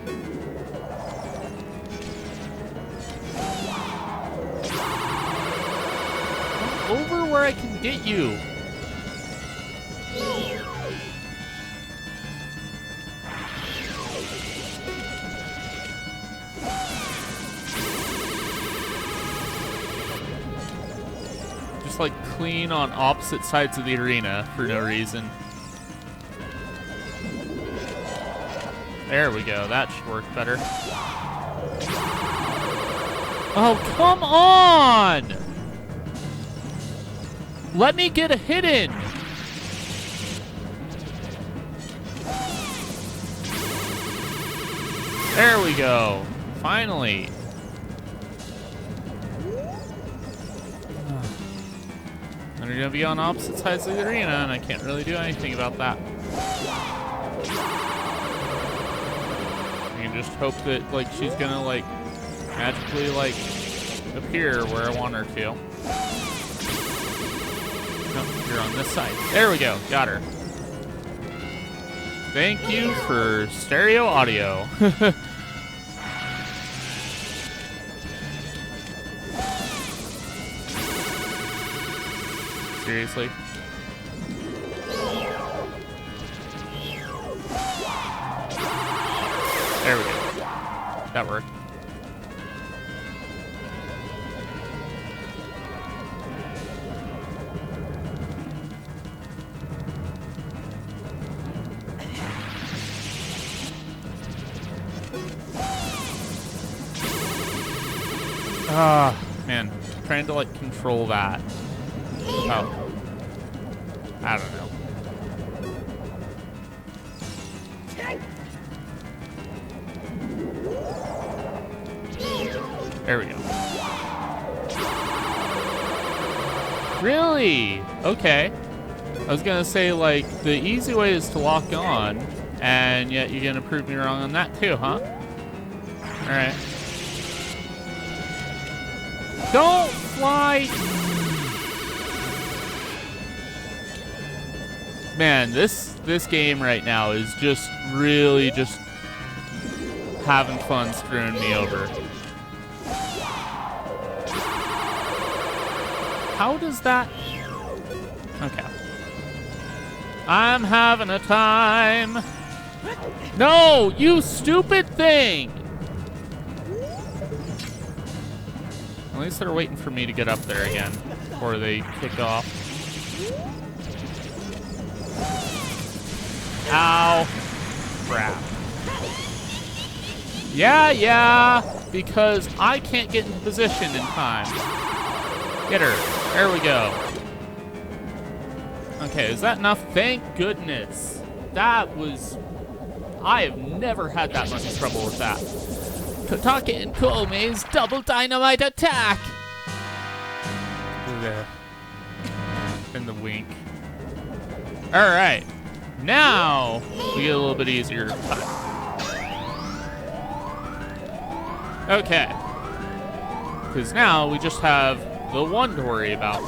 Speaker 1: Come over where I can get you. Just like clean on opposite sides of the arena for no reason. There we go. That should work better. Oh, come on! Let me get a hit in. There we go. Finally. And we're gonna be on opposite sides of the arena, and I can't really do anything about that. I can just hope that, like, she's gonna, like, magically, like, appear where I want her to. No, you're on this side. There we go. Got her. Thank you for stereo audio. Seriously? There we go. That worked. Ah, man. Trying to, like, control that. Oh. I don't know. There we go. Really? Okay. I was gonna say, like, the easy way is to lock on, and yet you're gonna prove me wrong on that too, huh? Alright. Don't fly! Man, this game right now is just really just having fun screwing me over. How does that... Okay. I'm having a time. No, you stupid thing! At least they're waiting for me to get up there again before they kick off. Ow. Crap. Yeah, because I can't get into position in time. Get her. There we go. Okay, is that enough? Thank goodness. That was... I have never had that much trouble with that. Kotake and Kome's double dynamite attack! There. And the wink. Alright. Now, we get a little bit easier time. Okay. Because now we just have the one to worry about.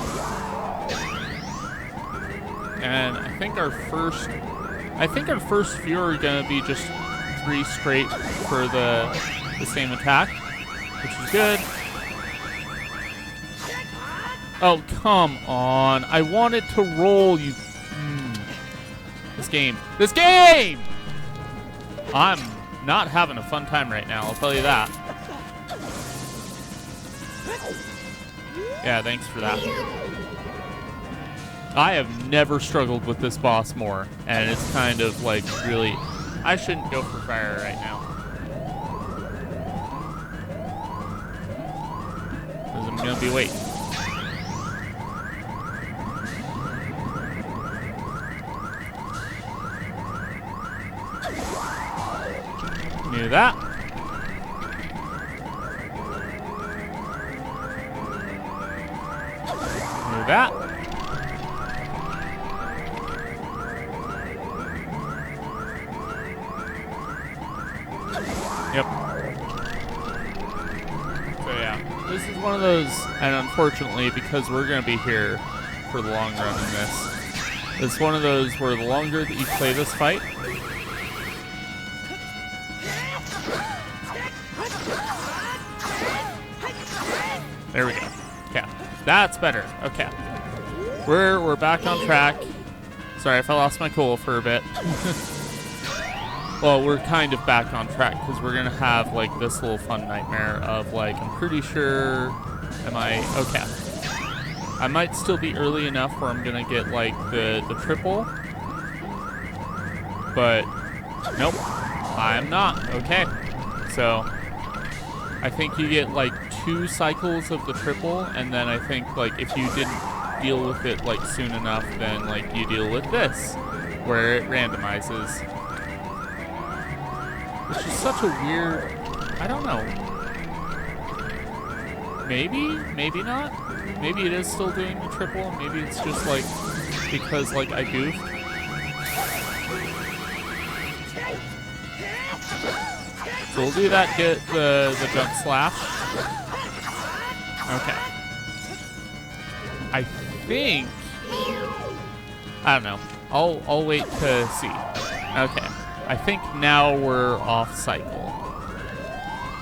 Speaker 1: And I think our first few are gonna be just 3 straight for the same attack, which is good. Oh, come on. I wanted to roll, you... This game! I'm not having a fun time right now, I'll tell you that. Yeah, thanks for that. I have never struggled with this boss more, and it's kind of like really... I shouldn't go for fire right now. Because I'm gonna be waiting. Knew that. Knew that. Yep. So yeah, this is one of those, and unfortunately, because we're going to be here for the long run in this, it's one of those where the longer that you play this fight, there we go. Okay, that's better. Okay, we're back on track. Sorry if I lost my cool for a bit. Well, we're kind of back on track because we're gonna have like this little fun nightmare of like, I'm pretty sure, okay. I might still be early enough where I'm gonna get like the triple, but nope, I'm not. Okay, so I think you get like 2 cycles of the triple, and then I think like if you didn't deal with it like soon enough, then like you deal with this, where it randomizes. Which is such a weird, I don't know. Maybe, maybe not. Maybe it is still doing the triple, and maybe it's just like because like I goofed. So we'll do that, get the jump slash. Okay. I think, I don't know. I'll wait to see. Okay. I think now we're off cycle.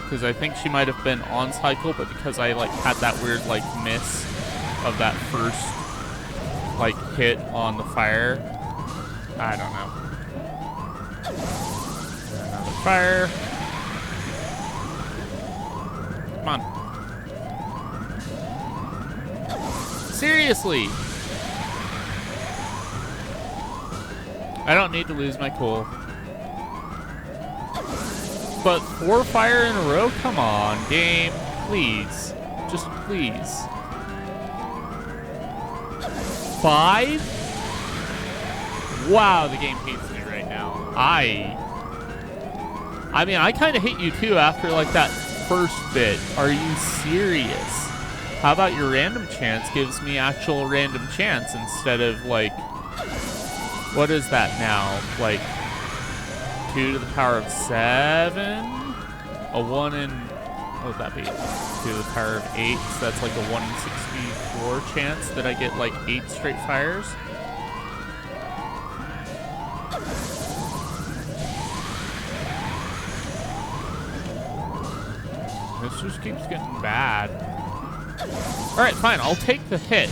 Speaker 1: Because I think she might have been on cycle, but because I like had that weird like miss of that first like hit on the fire, I don't know. Another fire. Come on. Seriously. I don't need to lose my cool. But 4 fire in a row? Come on, game. Please. Just please. 5? Wow, the game hates me right now. I mean, I kind of hate you too after like that first bit. Are you serious? How about your random chance gives me actual random chance instead of like, what is that now? Like 2 to the power of 7? A 1 in, what would that be? 2 to the power of 8, so that's like a 1 in 64 chance that I get like 8 straight fires. This just keeps getting bad. Alright, fine, I'll take the hit.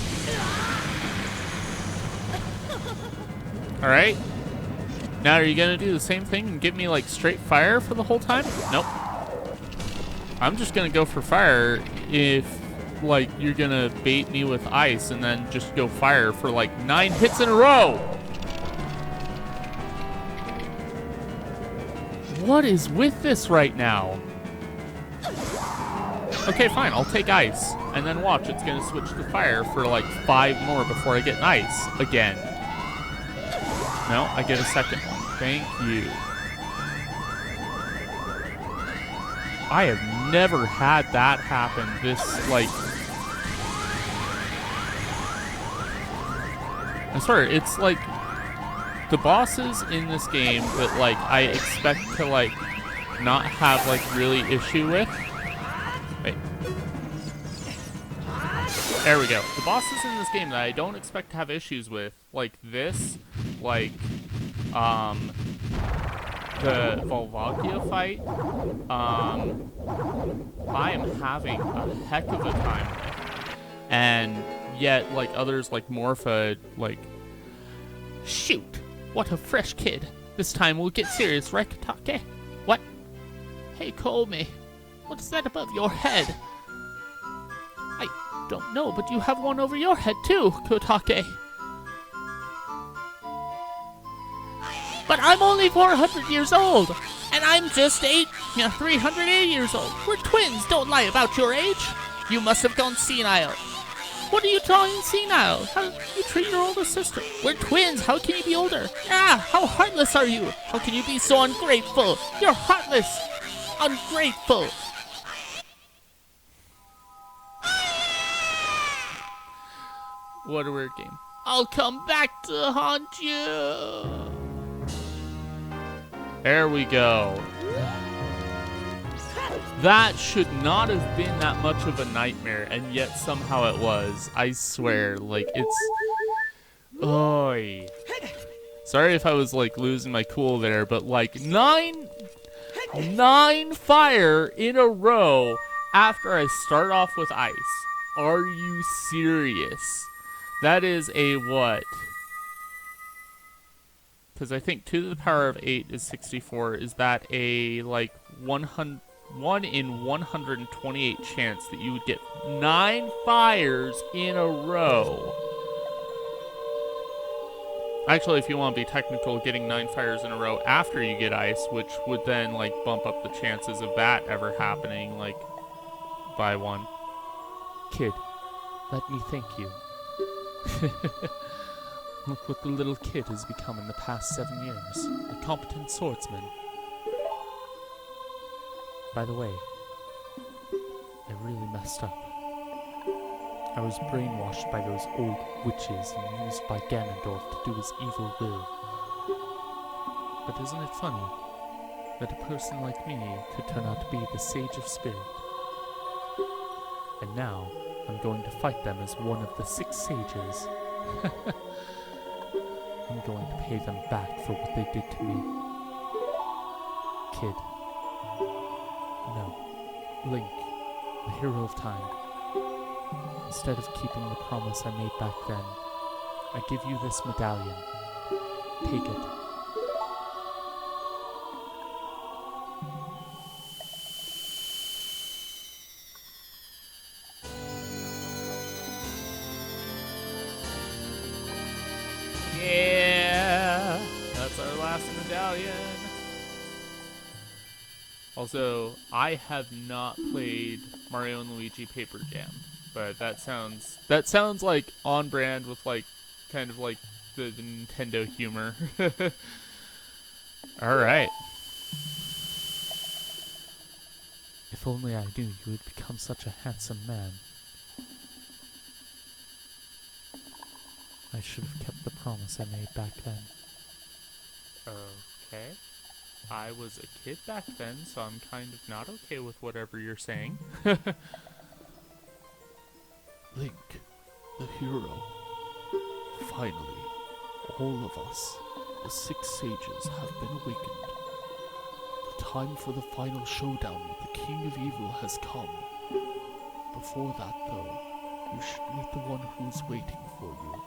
Speaker 1: Alright. Now, are you gonna do the same thing and give me like straight fire for the whole time? Nope. I'm just gonna go for fire if like you're gonna bait me with ice and then just go fire for like 9 hits in a row. What is with this right now? Okay, fine, I'll take ice. And then watch, it's gonna switch to fire for like 5 more before I get ice again. No, I get a second one. Thank you. I have never had that happen this, like... I swear, it's like... The bosses in this game that, like, I expect to, like, not have, like, really issue with... Wait. There we go. The bosses in this game that I don't expect to have issues with, like this, like, the Volvagia fight, I am having a heck of a time with. And yet, like, others like Morpha, like, shoot, what a fresh kid. This time we'll get serious, right, Katake? What? Hey, Komi, what's that above your head? I don't know, but you have one over your head too, Kotake. But I'm only 400 years old, and I'm just 380 years old. We're twins, don't lie about your age. You must have gone senile. What are you talking senile? How you treat your older sister? We're twins, how can you be older? Ah, how heartless are you? How can you be so ungrateful? You're heartless, ungrateful. What a weird game. I'll come back to haunt you. There we go. That should not have been that much of a nightmare, and yet somehow it was. I swear, like, it's... Oy. Sorry if I was, like, losing my cool there, but, like, 9 fire in a row after I start off with ice. Are you serious? That is a what? Because I think 2 to the power of 8 is 64. Is that a, like, 1 in 128 chance that you would get 9 fires in a row? Actually, if you want to be technical, getting 9 fires in a row after you get ice, which would then, like, bump up the chances of that ever happening, like, by 1. Kid, let me thank you.
Speaker 2: Look what the little kid has become in the past 7 years. A competent swordsman. By the way, I really messed up. I was brainwashed by those old witches and used by Ganondorf to do his evil will. But isn't it funny that a person like me could turn out to be the Sage of Spirit? And now, I'm going to fight them as one of the 6 sages. I'm going to pay them back for what they did to me. Kid. No. Link, the hero of time. Instead of keeping the promise I made back then, I give you this medallion. Take it.
Speaker 1: Yeah, that's our last medallion. Also, I have not played Mario and Luigi Paper Jam, but that sounds like on brand with like kind of like the Nintendo humor. All right.
Speaker 2: If only I knew you would become such a handsome man. I should have kept the promise I made back then.
Speaker 1: Okay. I was a kid back then, so I'm kind of not okay with whatever you're saying.
Speaker 2: Link, the hero. Finally, all of us, the 6 sages, have been awakened. The time for the final showdown with the King of Evil has come. Before that, though, you should meet the one who is waiting for you.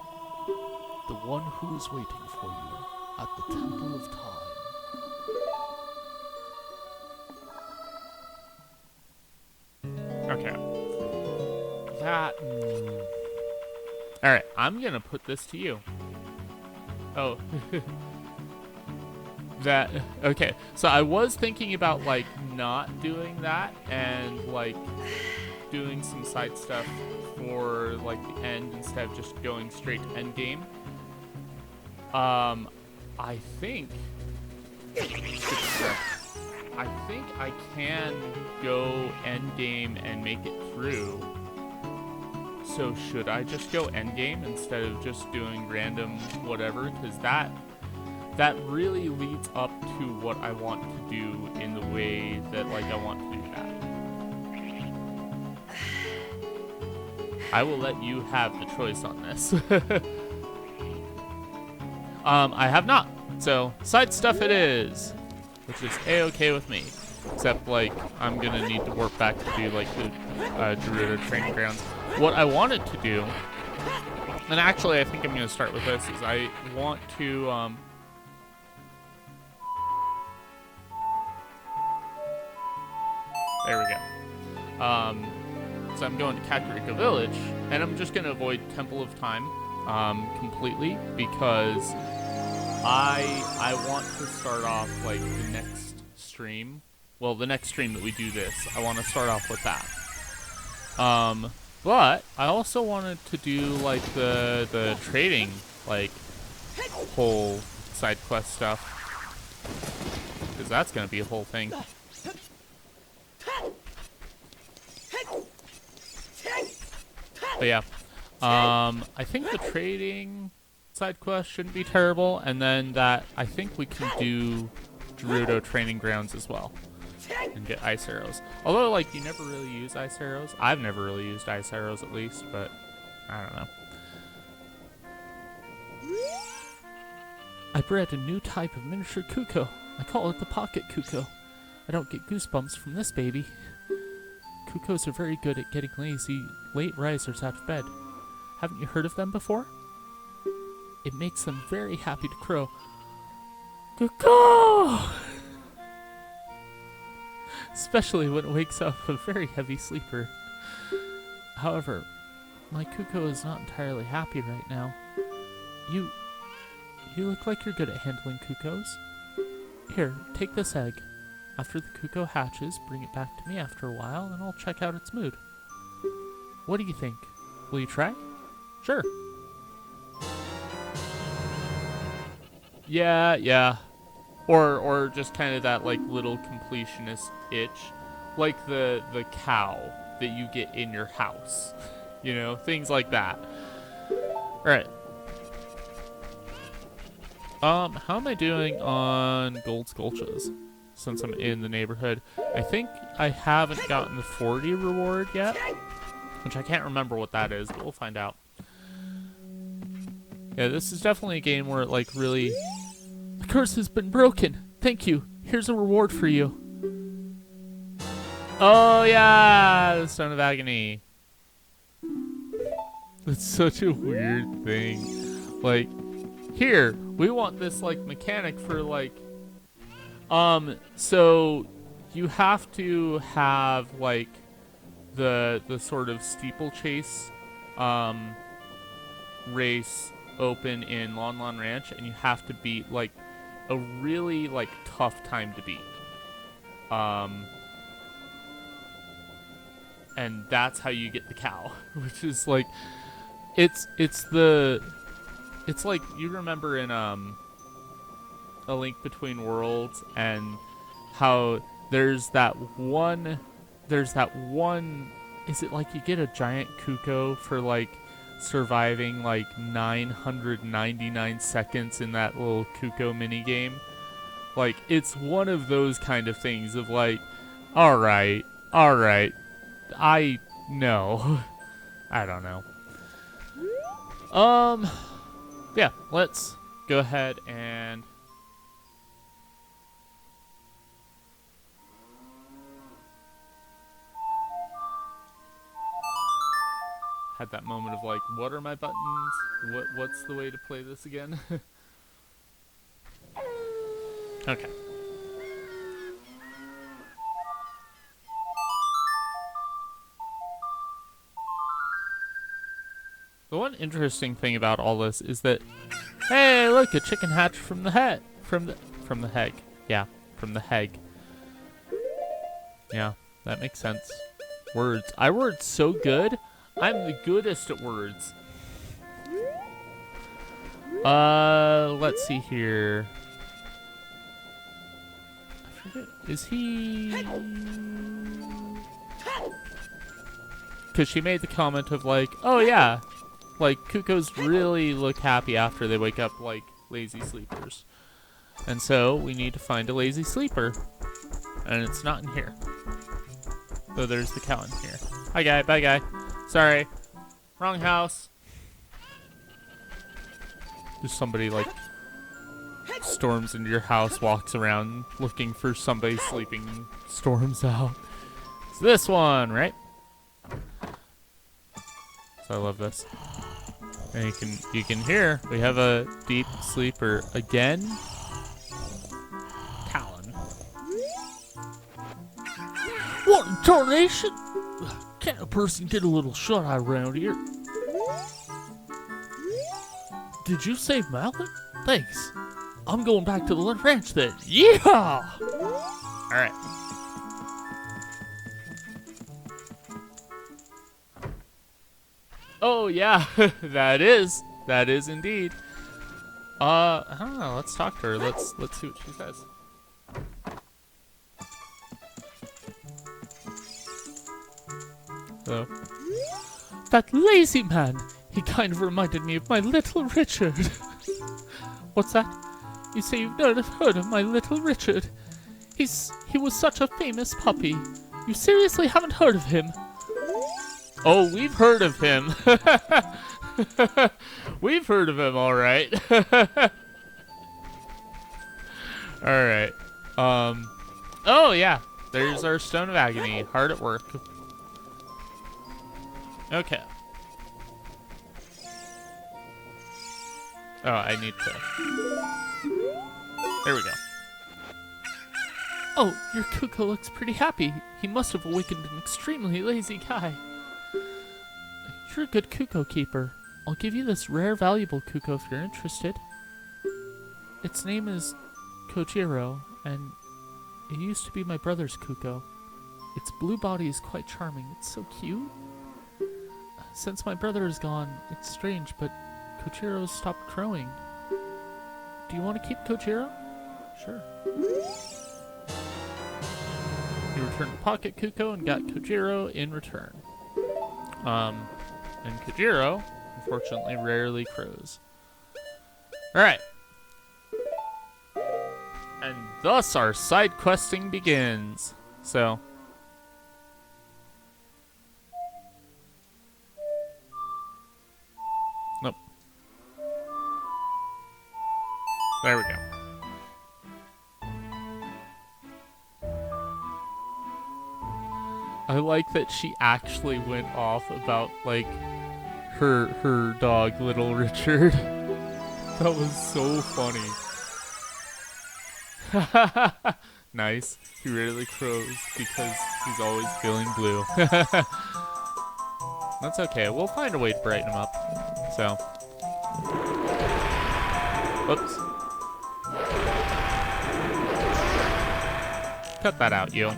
Speaker 2: The one who is waiting for you at the Temple of Time.
Speaker 1: Okay. That. Alright, I'm gonna put this to you. Oh. That. Okay, so I was thinking about, like, not doing that and, like, doing some side stuff for, like, the end instead of just going straight to end game. I think I can go end game and make it through. So should I just go end game instead of just doing random whatever? Because that really leads up to what I want to do in the way that like I want to do that. I will let you have the choice on this. I have not. So, side stuff it is. Which is A-okay with me. Except, like, I'm gonna need to warp back to do, like, the Gerudo training grounds. What I wanted to do, and actually I think I'm gonna start with this, is I want to, there we go. So I'm going to Kakariko Village, and I'm just gonna avoid Temple of Time, completely, because I want to start off, like, the next stream. Well, the next stream that we do this, I want to start off with that. But I also wanted to do, like, the trading, like, whole side quest stuff. Because that's going to be a whole thing. But yeah. I think the trading side quest shouldn't be terrible, and then that I think we can do Gerudo training grounds as well and get ice arrows. Although, like, you never really use ice arrows. I've never really used ice arrows, at least, but I don't know.
Speaker 2: I bred a new type of miniature Kuko. I call it the Pocket Kuko. I don't get goosebumps from this baby. Kukos are very good at getting lazy late risers out of bed. Haven't you heard of them before? It makes them very happy to crow. Kuko! Especially when it wakes up a very heavy sleeper. However, my Kuko is not entirely happy right now. You look like you're good at handling Kukos. Here, take this egg. After the Kuko hatches, bring it back to me after a while, and I'll check out its mood. What do you think? Will you try? Sure.
Speaker 1: Yeah, yeah. Or just kind of that like little completionist itch, like the cow that you get in your house, you know, things like that. All right. How am I doing on gold sculptures? Since I'm in the neighborhood, I think I haven't gotten the 40 reward yet, which I can't remember what that is, but we'll find out. Yeah, this is definitely a game where it like really. The curse has been broken. Thank you. Here's a reward for you. Oh yeah, the Stone of Agony. It's such a weird thing. Like, here, we want this like mechanic for like so you have to have like the sort of steeplechase race open in Lon Lon Ranch, and you have to beat like a really like tough time to beat. And that's how you get the cow, which is like it's like you remember in A Link Between Worlds, and how there's that one is it like you get a giant Kuko for like surviving like 999 seconds in that little Kuko mini game? Like, it's one of those kind of things of like, all right, I know. I don't know. Yeah, let's go ahead and had that moment of like, what are my buttons? What's the way to play this again? Okay. The one interesting thing about all this is that, hey, look, a chicken hatched from the head, from the heg. Yeah, from the heg. Yeah, that makes sense. Words. I word so good. I'm the goodest at words. Let's see here. I forget. Is he? Because she made the comment of like, oh yeah, like Kukos really look happy after they wake up like lazy sleepers. And so we need to find a lazy sleeper. And it's not in here. Though there's the cow in here. Hi guy, bye guy. Sorry. Wrong house. Just somebody like storms into your house, walks around looking for somebody sleeping, and storms out. It's this one, right? So I love this. And you can hear we have a deep sleeper again. Talon.
Speaker 2: What in tarnation? Can't a person get a little shut-eye around here? Did you save Malcolm? Thanks. I'm going back to the ranch then. Yeehaw!
Speaker 1: Alright. Oh yeah, that is indeed. I don't know, let's talk to her. Let's see what she says. Hello.
Speaker 2: That lazy man. He kind of reminded me of my little Richard. What's that? You say you've never heard of my little Richard? He was such a famous puppy. You seriously haven't heard of him?
Speaker 1: Oh, we've heard of him. We've heard of him, all right. All right. Oh yeah, there's our Stone of Agony. Hard at work. Okay. Oh, I need to. There we go.
Speaker 2: Oh, your Kuko looks pretty happy. He must have awakened an extremely lazy guy. You're a good Kuko keeper. I'll give you this rare, valuable Kuko if you're interested. Its name is Kojiro, and it used to be my brother's Kuko. Its blue body is quite charming. It's so cute. Since my brother is gone, it's strange, but Kojiro's stopped crowing. Do Do you want to keep Kojiro? Sure. You returned Pocket Kuko and got Kojiro in return. And Kojiro, unfortunately, rarely crows. Alright. And thus our side questing begins. So. Nope. There we go. I like that she actually went off about, like, her dog, Little Richard. That was so funny. Nice. He rarely crows because he's always feeling blue. That's okay. We'll find a way to brighten him up. So. Oops. Cut that out, you.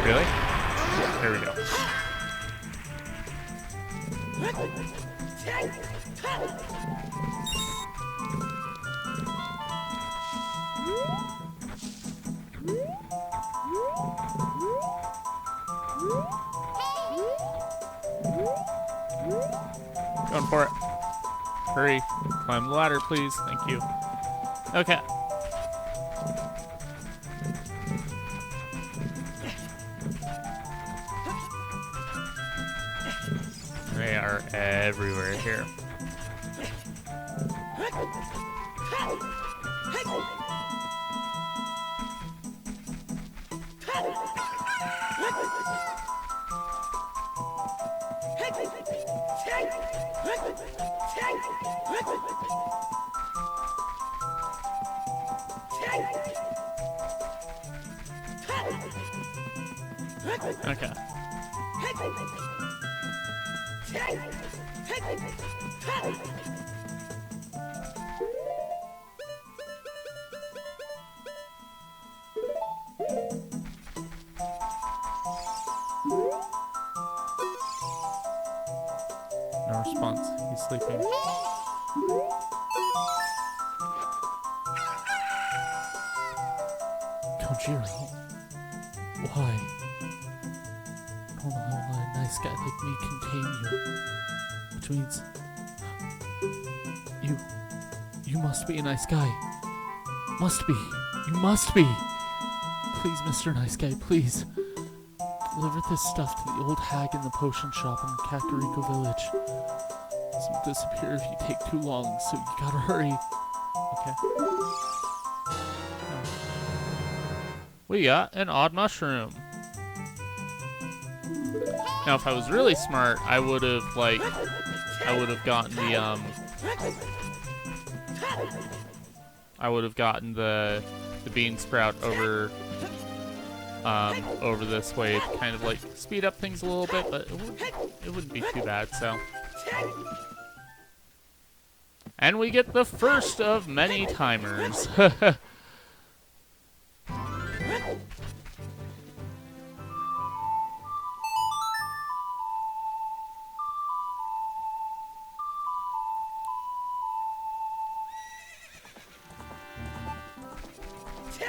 Speaker 2: Really? There we go. Going for it. Hurry. Climb the ladder, please. Thank you. Okay. They are everywhere here. Okay. No response. He's sleeping. Kojiro, why? Normally only a nice guy like me can tame you. Which means you must be a nice guy. Must be. You must be. Please, Mr. Nice Guy, please. Deliver this stuff to the old hag in the potion shop in Kakariko Village. This will disappear if you take too long, so you gotta hurry. Okay. No. We got an odd mushroom. Now, if I was really smart, I would have gotten the bean sprout over this way to kind of like speed up things a little bit, but it wouldn't be too bad. So, and we get the first of many timers.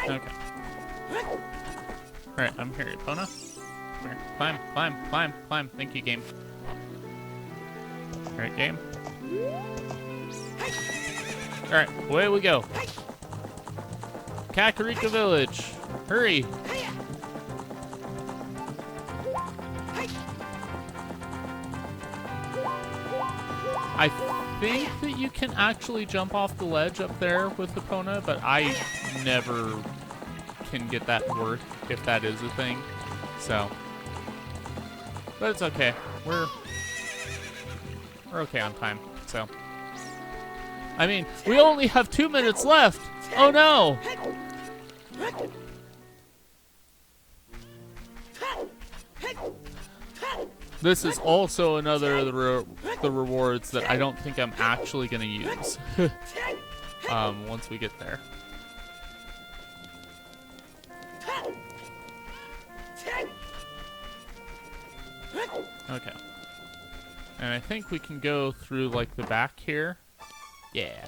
Speaker 2: Okay. Alright, I'm here, Epona. Come here. Climb, climb, climb, climb. Thank you, game. Alright, game. Alright, away we go. Kakariko Village. Hurry. I think that you can actually jump off the ledge up there with Epona, but I never can get that to work if that is a thing. So, but it's okay. We're okay on time. So, I mean, we only have 2 minutes left. Oh no! This is also another of the rewards that I don't think I'm actually going to use once we get there. Okay. And I think we can go through, like, the back here.
Speaker 1: Yeah.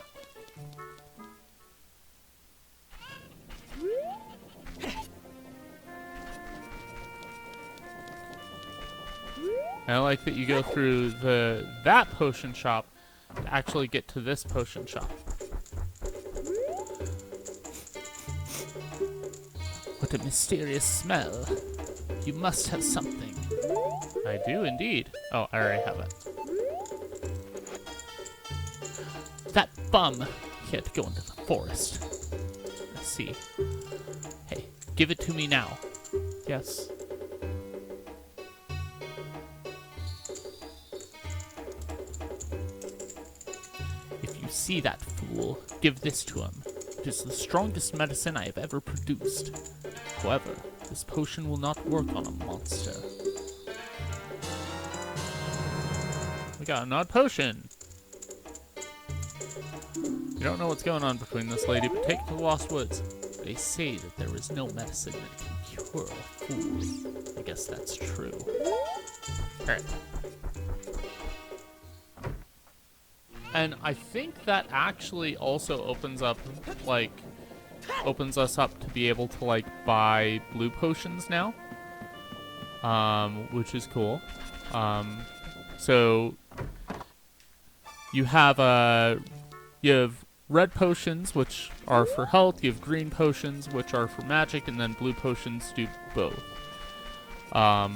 Speaker 1: And I like that you go through that potion shop to actually get to this potion shop. What a mysterious smell. You must have something. I do indeed. Oh, I already have it. That bum. He had to go into the forest. Let's see. Hey, give it to me now. Yes. If you see that fool, give this to him. It is the strongest medicine I have ever produced. However, this potion will not work on a monster. We got an odd potion. You don't know what's going on between this lady, but take it to the Lost Woods. They say that there is no medicine that can cure a fool. I guess that's true. Alright. And I think that actually also opens up, like, opens us up to be able to, like, buy blue potions now. Which is cool. So you have red potions, which are for health. You have green potions, which are for magic, and then blue potions do both. So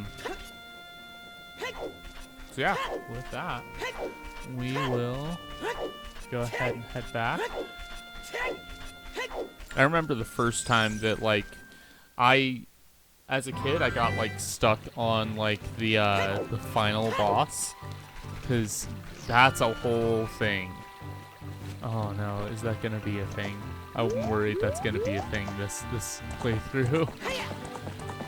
Speaker 1: yeah, with that, we will go ahead and head back. I remember the first time that, like, as a kid, I got, like, stuck on, like, the final boss, because that's a whole thing. Oh no, is that gonna be a thing? I'm worried that's gonna be a thing this playthrough.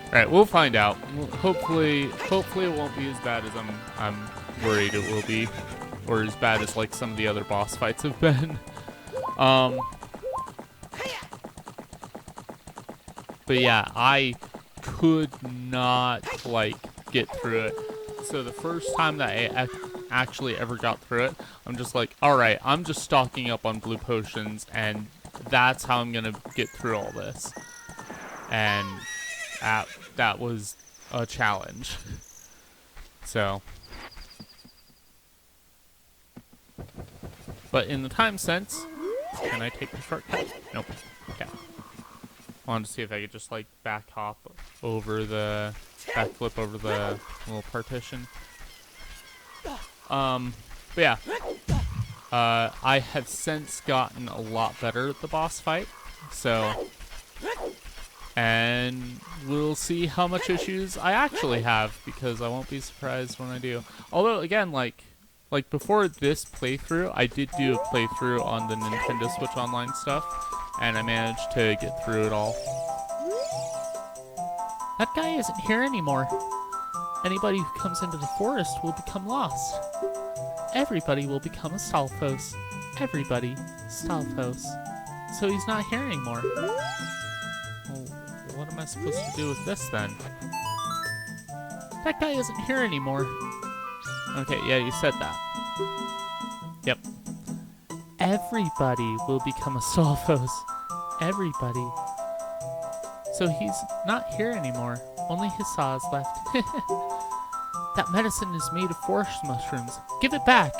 Speaker 1: Alright, we'll find out. Hopefully it won't be as bad as I'm worried it will be. Or as bad as, like, some of the other boss fights have been. But yeah, I could not, like, get through it. So the first time that I actually ever got through it, I'm just like, alright, I'm just stocking up on blue potions, and that's how I'm gonna get through all this. And that was a challenge. So. But in the time sense, can I take the shortcut? Nope. Okay. Wanted to see if I could just, like, backflip over the little partition. But yeah. I have since gotten a lot better at the boss fight, so, and we'll see how much issues I actually have, because I won't be surprised when I do. Although, again, like before this playthrough, I did do a playthrough on the Nintendo Switch Online stuff, and I managed to get through it all. That guy isn't here anymore. Anybody who comes into the forest will become lost. Everybody will become a Stalfos. Everybody, Stalfos. So he's not here anymore. Well, what am I supposed to do with this then? That guy isn't here anymore. Okay, yeah, you said that. Yep. Everybody will become a Stalfos. Everybody. So he's not here anymore. Only his saw is left. That medicine is made of forest mushrooms. Give it back!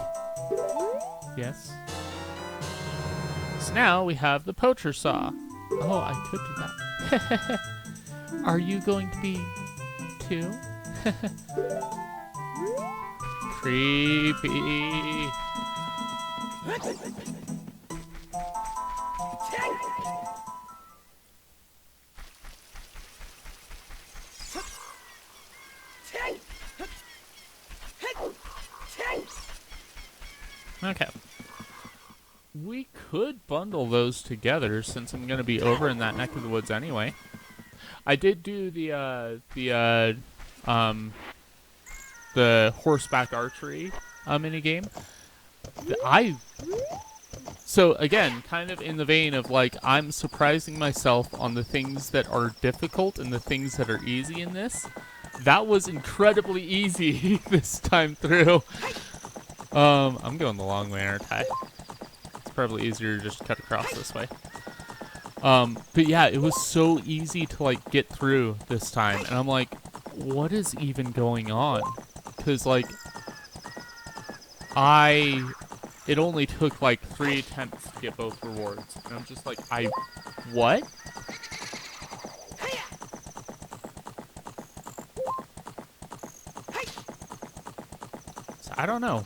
Speaker 1: Yes. So now we have the poacher saw. Oh, I could do that. Are you going to be too? Creepy. Okay. We could bundle those together since I'm going to be over in that neck of the woods anyway. I did do the horseback archery minigame. So again, kind of in the vein of, like, I'm surprising myself on the things that are difficult and the things that are easy in this. That was incredibly easy this time through. I'm going the long way, aren't I? It's probably easier to just cut across this way. But yeah, it was so easy to like get through this time, and I'm like, what is even going on? Because like, it only took like 3 attempts to get both rewards, and I'm just like, what? So I don't know.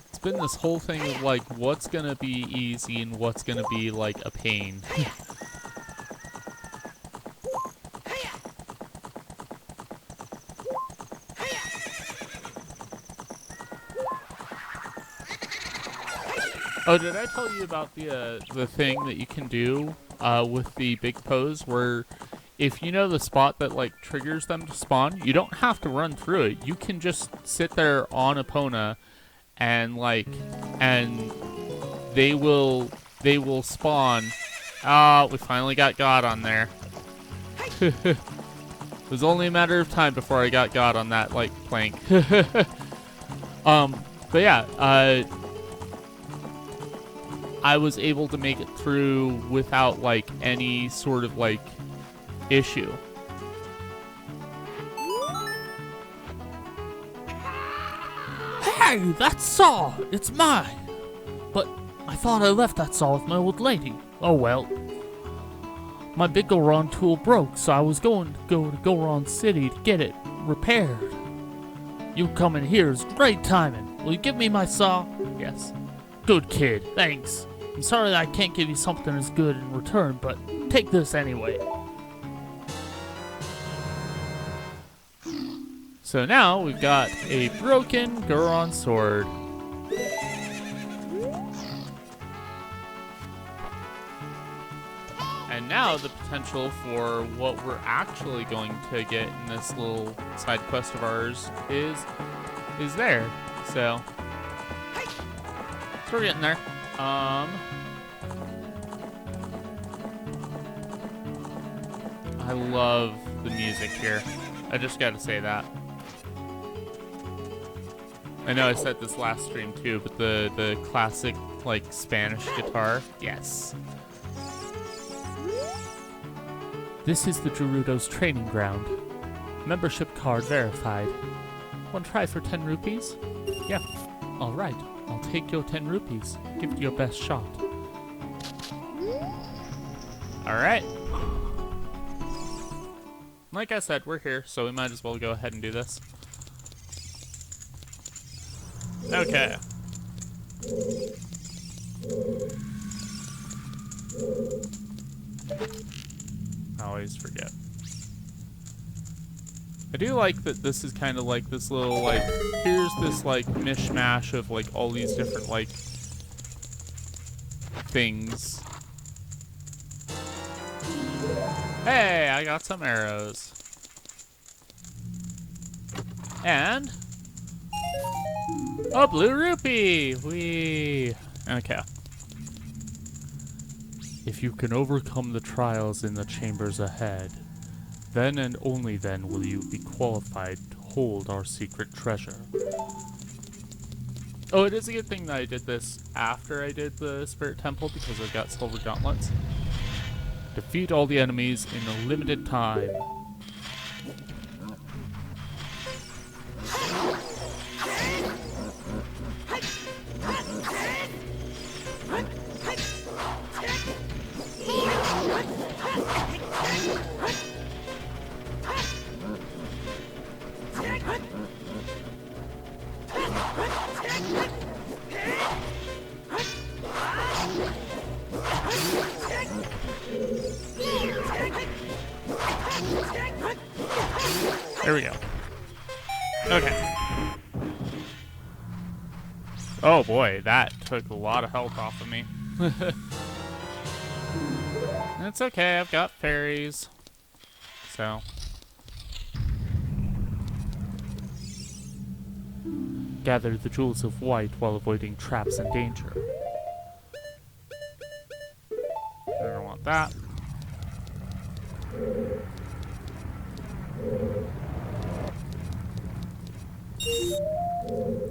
Speaker 1: It's been this whole thing of like, what's gonna be easy and what's gonna be like a pain. Oh, did I tell you about the thing that you can do with the big pose, where if you know the spot that like triggers them to spawn, you don't have to run through it. You can just sit there on Epona, and like, and they will spawn. Ah, we finally got God on there. It was only a matter of time before I got God on that like plank. But yeah, I was able to make it through without like any sort of like issue.
Speaker 2: Hey, that saw! It's mine! But I thought I left that saw with my old lady. Oh well. My big Goron tool broke, so I was going to go to Goron City to get it repaired. You coming here is great timing. Will you give me my saw? Yes. Good kid, thanks. I'm sorry that I can't give you something as good in return, but take this anyway.
Speaker 1: So now we've got a broken Goron sword. And now the potential for what we're actually going to get in this little side quest of ours is there. So we're getting there. I love the music here. I just gotta say that. I know I said this last stream too, but the classic like Spanish guitar, yes.
Speaker 2: This is the Gerudo's training ground. Membership card verified. One try for 10 rupees? Yeah. Alright, I'll take your 10 rupees. Give it your best shot.
Speaker 1: Alright. Like I said, we're here, so we might as well go ahead and do this. Okay. I always forget. I do like that this is kind of like this little, like, here's this, like, mishmash of, like, all these different, like, things. Hey, I got some arrows. And a blue rupee! Whee! Okay.
Speaker 2: If you can overcome the trials in the chambers ahead, then and only then will you be qualified to hold our secret treasure.
Speaker 1: Oh, it is a good thing that I did this after I did the Spirit Temple, because I've got silver gauntlets.
Speaker 2: Defeat all the enemies in a limited time.
Speaker 1: There we go. Okay. Oh boy, that took a lot of health off of me. It's okay, I've got fairies. So.
Speaker 2: Gather the jewels of white while avoiding traps and danger.
Speaker 1: I don't want that.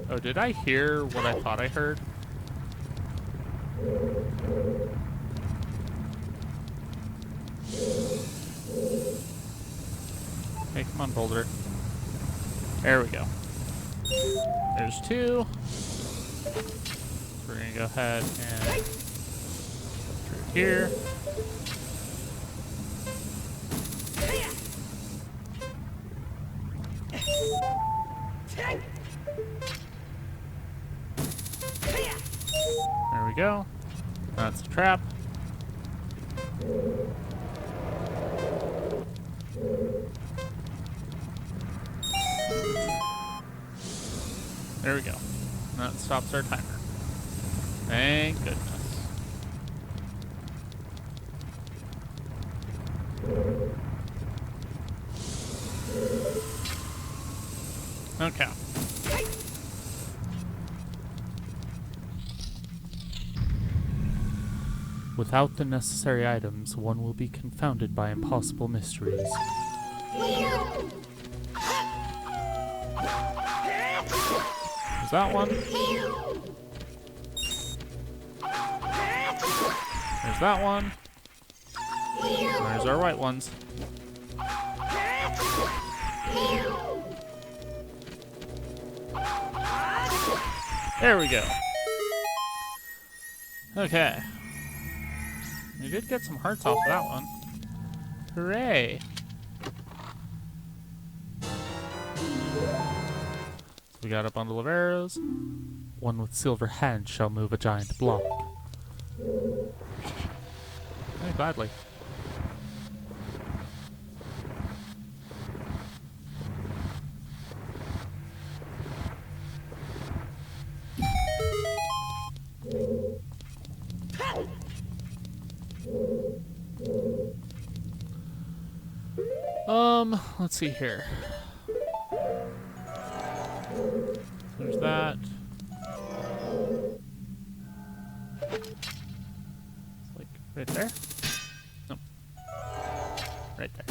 Speaker 1: Oh, did I hear what I thought I heard? Hey, come on, Boulder. There we go. There's two. So we're gonna go ahead and through here. There we go. That's a trap. There we go. That stops our timer. Thank goodness. Okay.
Speaker 2: Without the necessary items, one will be confounded by impossible mysteries.
Speaker 1: Is that one? There's that one. There's our white ones. There we go. Okay. We did get some hearts off of that one. Hooray! So we got a bundle of arrows.
Speaker 2: One with silver hands shall move a giant block.
Speaker 1: Hey, gladly. Let's see here. There's that. It's like right there. Nope. Right there.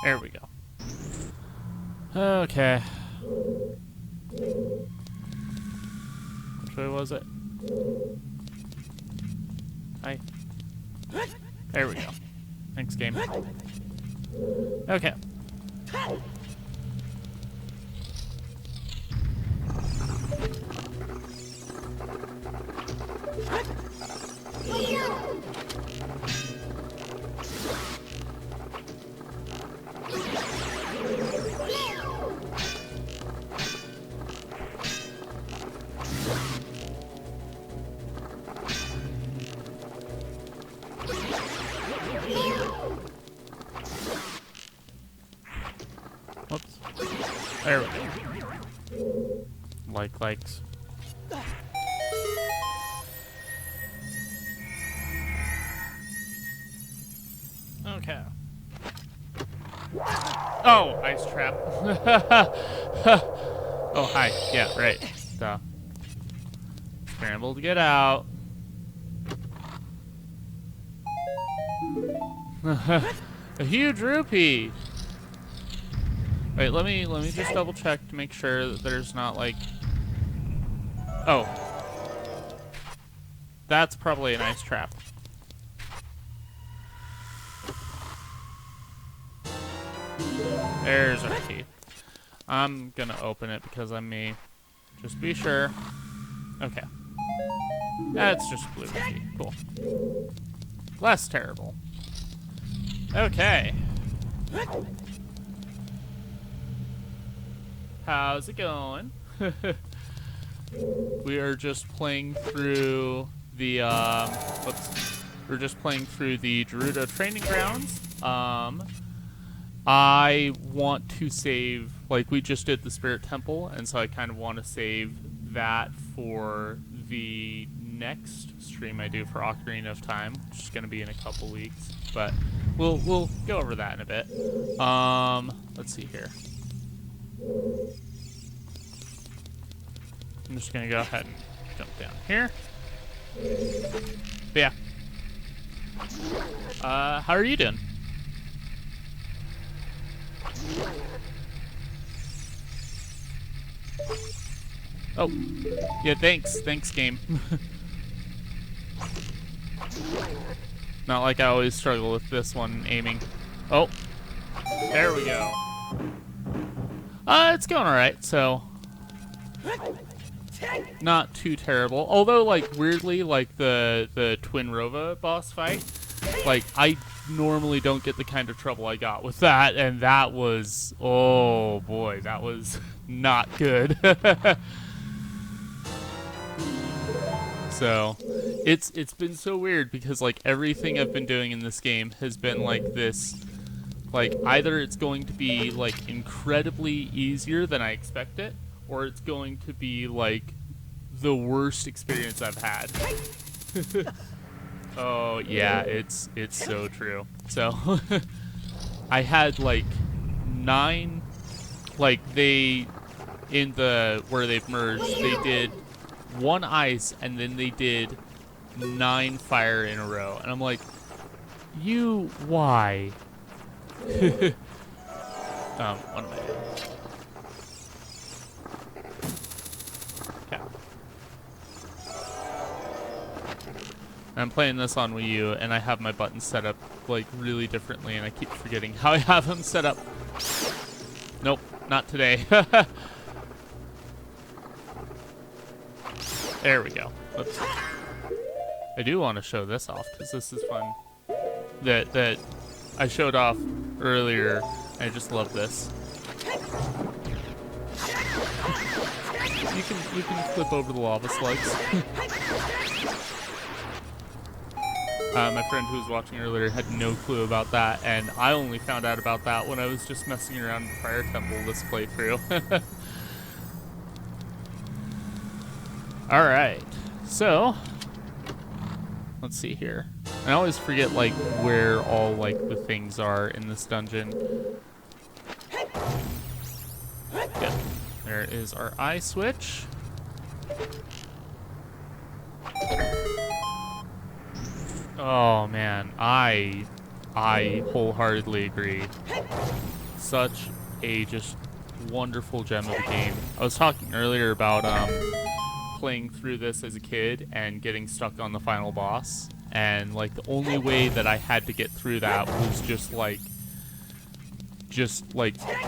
Speaker 1: There we go. Okay. Which way was it? Hi. There we go. Thanks, game. Okay. Whoops. There we go. Likes. Okay. Oh, ice trap. Oh, hi. Yeah, right. Duh. Scramble to get out. A huge rupee. Wait, let me just double check to make sure that there's not like. Oh, that's probably an ice trap. There's our key. I'm gonna open it because I'm me. Just be sure. Okay. That's just blue key. Cool. Less terrible. Okay. How's it going? We are just playing through the we're just playing through the Gerudo training grounds. I want to save, like we just did the Spirit Temple, and so I kind of want to save that for the next stream I do for Ocarina of Time, which is going to be in a couple weeks. But we'll go over that in a bit. Let's see here. I'm just gonna go ahead and jump down here. But yeah. How are you doing? Oh, yeah, thanks, game. Not like I always struggle with this one aiming. Oh, there we go. It's going alright, so not too terrible. Although, like, weirdly, like the Twin Rova boss fight, like, I normally don't get the kind of trouble I got with that, and that was, oh boy, that was not good. So, it's been so weird because, like, everything I've been doing in this game has been like this. Like, either it's going to be, like, incredibly easier than I expect it, or it's going to be, like, the worst experience I've had. Oh, yeah, it's so true. So, I had, like, 9, like, they, in the, where they've merged, they did 1 ice, and then they did 9 fire in a row. And I'm like, why? What am I doing? Okay. I'm playing this on Wii U, and I have my buttons set up, like, really differently, and I keep forgetting how I have them set up. Nope, not today. There we go. Oops. I do want to show this off, because this is fun. That I showed off earlier. I just love this. You can flip over the lava slugs. My friend who was watching earlier had no clue about that, and I only found out about that when I was just messing around in Fire Temple this playthrough. All right, so let's see here. I always forget, like, where all, like, the things are in this dungeon. Good. There is our eye switch. Oh, man. I wholeheartedly agree. Such a just wonderful gem of a game. I was talking earlier about, playing through this as a kid and getting stuck on the final boss. And, like, the only way that I had to get through that was just like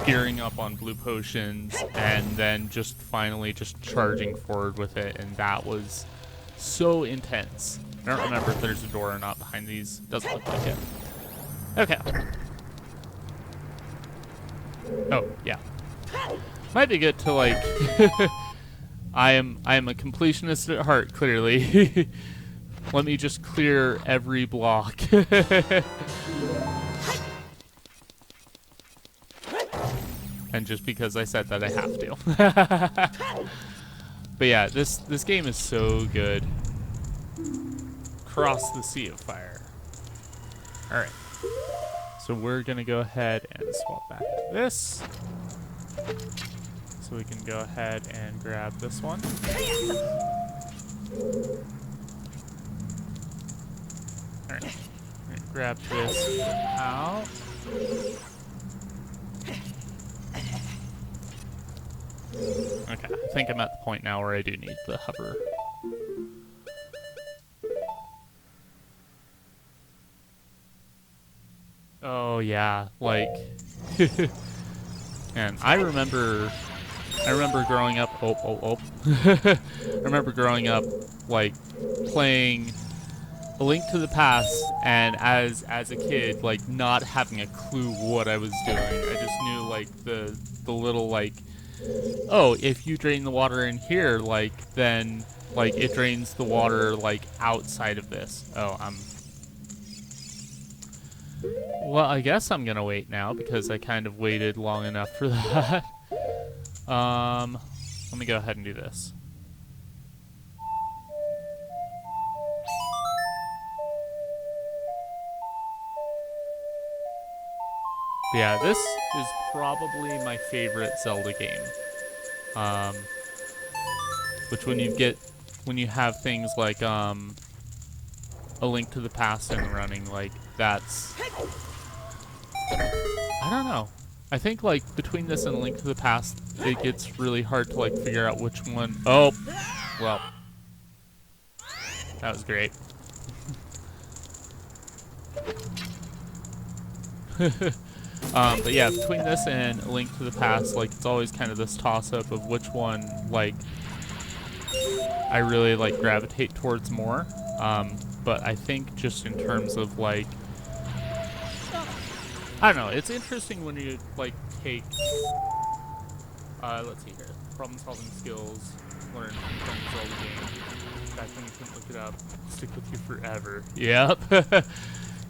Speaker 1: gearing up on blue potions and then just finally just charging forward with it, and that was so intense. I don't remember if there's a door or not behind these. Doesn't look like it. Okay. Oh, yeah. Might be good to, like... I am a completionist at heart, clearly. Let me just clear every block. And just because I said that, I have to. But yeah, this game is so good. Cross the Sea of Fire. Alright. So we're going to go ahead and swap back to this. So we can go ahead and grab this one. Alright. Grab this out. Okay, I think I'm at the point now where I do need the hover. Oh yeah, like man, I remember growing up I remember growing up like playing A Link to the Past, and as a kid, like not having a clue what I was doing. I just knew like the little like, oh, if you drain the water in here, like then like it drains the water like outside of this. Oh, well, I guess I'm gonna wait now because I kind of waited long enough for that. Let me go ahead and do this. But yeah, this is probably my favorite Zelda game. Which when you have things like A Link to the Past and running, like that's, I don't know. I think like between this and Link to the Past, it gets really hard to like figure out which one. Oh, well, that was great. But yeah, between this and A Link to the Past, like it's always kind of this toss-up of which one like I really like gravitate towards more. But I think just in terms of like, I don't know, it's interesting when you like take, let's see here, problem-solving skills learned from the Zelda game. Back when you couldn't look it up, stick with you forever. Yep,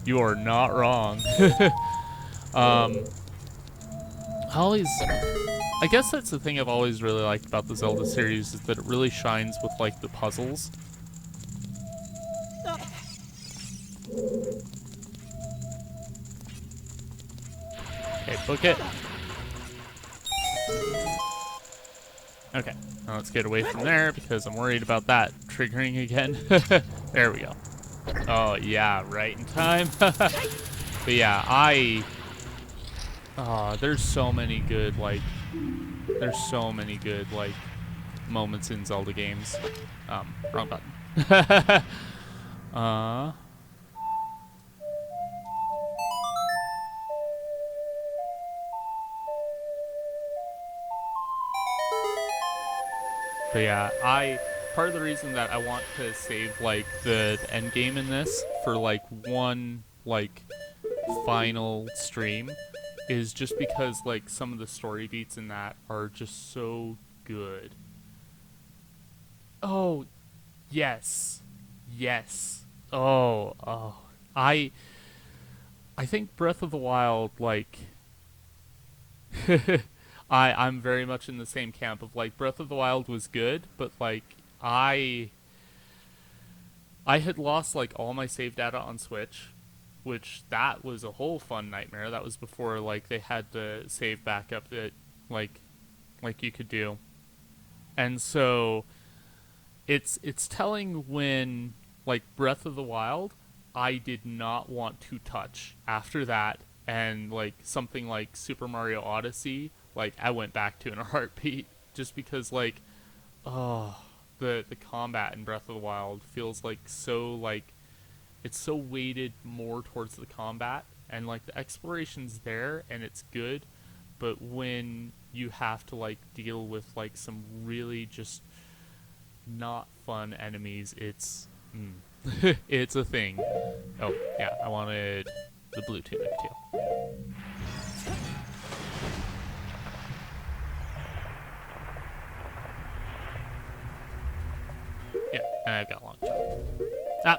Speaker 1: you are not wrong. I guess that's the thing I've always really liked about the Zelda series is that it really shines with like the puzzles. Okay, book it. Okay, now let's get away from there because I'm worried about that triggering again. There we go. Oh yeah, right in time. But yeah, there's so many good like moments in Zelda games. Wrong button. But yeah, part of the reason that I want to save like the end game in this for like one like final stream is just because like some of the story beats in that are just so good. Oh, yes. Yes. Oh. I think Breath of the Wild like I'm very much in the same camp of like Breath of the Wild was good, but like I had lost like all my save data on Switch, which that was a whole fun nightmare. That was before like they had the save backup that like you could do. And so it's telling when like Breath of the Wild I did not want to touch after that, and like something like Super Mario Odyssey like I went back to in a heartbeat just because like the combat in Breath of the Wild feels like so like it's so weighted more towards the combat, and like the exploration's there and it's good, but when you have to like deal with like some really just not fun enemies, it's it's a thing. Oh yeah, I wanted the blue tunic too. Yeah, and I've got long jump. Ah.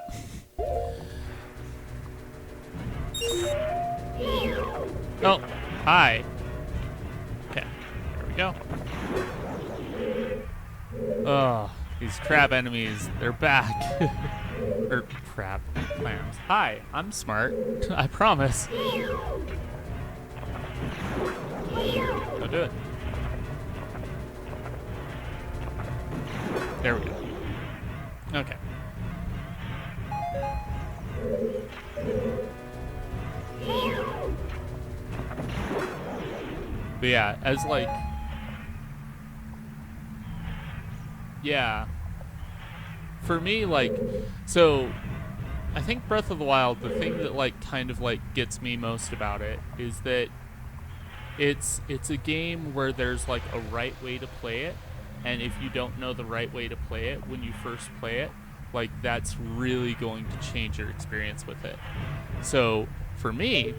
Speaker 1: Oh, hi. Okay, there we go. Oh, these crab enemies, they're back. Or crab clams. Hi, I'm smart. I promise. I'll do it. There we go. Okay. But yeah, as like... Yeah. For me, like... So, I think Breath of the Wild, the thing that like kind of like gets me most about it is that it's a game where there's like a right way to play it, and if you don't know the right way to play it when you first play it, like that's really going to change your experience with it. So for me,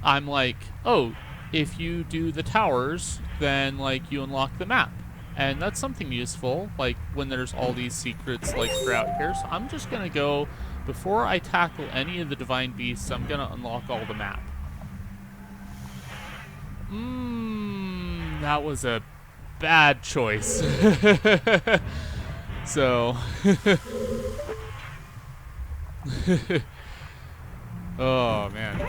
Speaker 1: I'm like, oh, if you do the towers, then like you unlock the map, and that's something useful like when there's all these secrets like throughout here. So I'm just gonna go, before I tackle any of the divine beasts, I'm gonna unlock all the map. That was a bad choice. So oh man.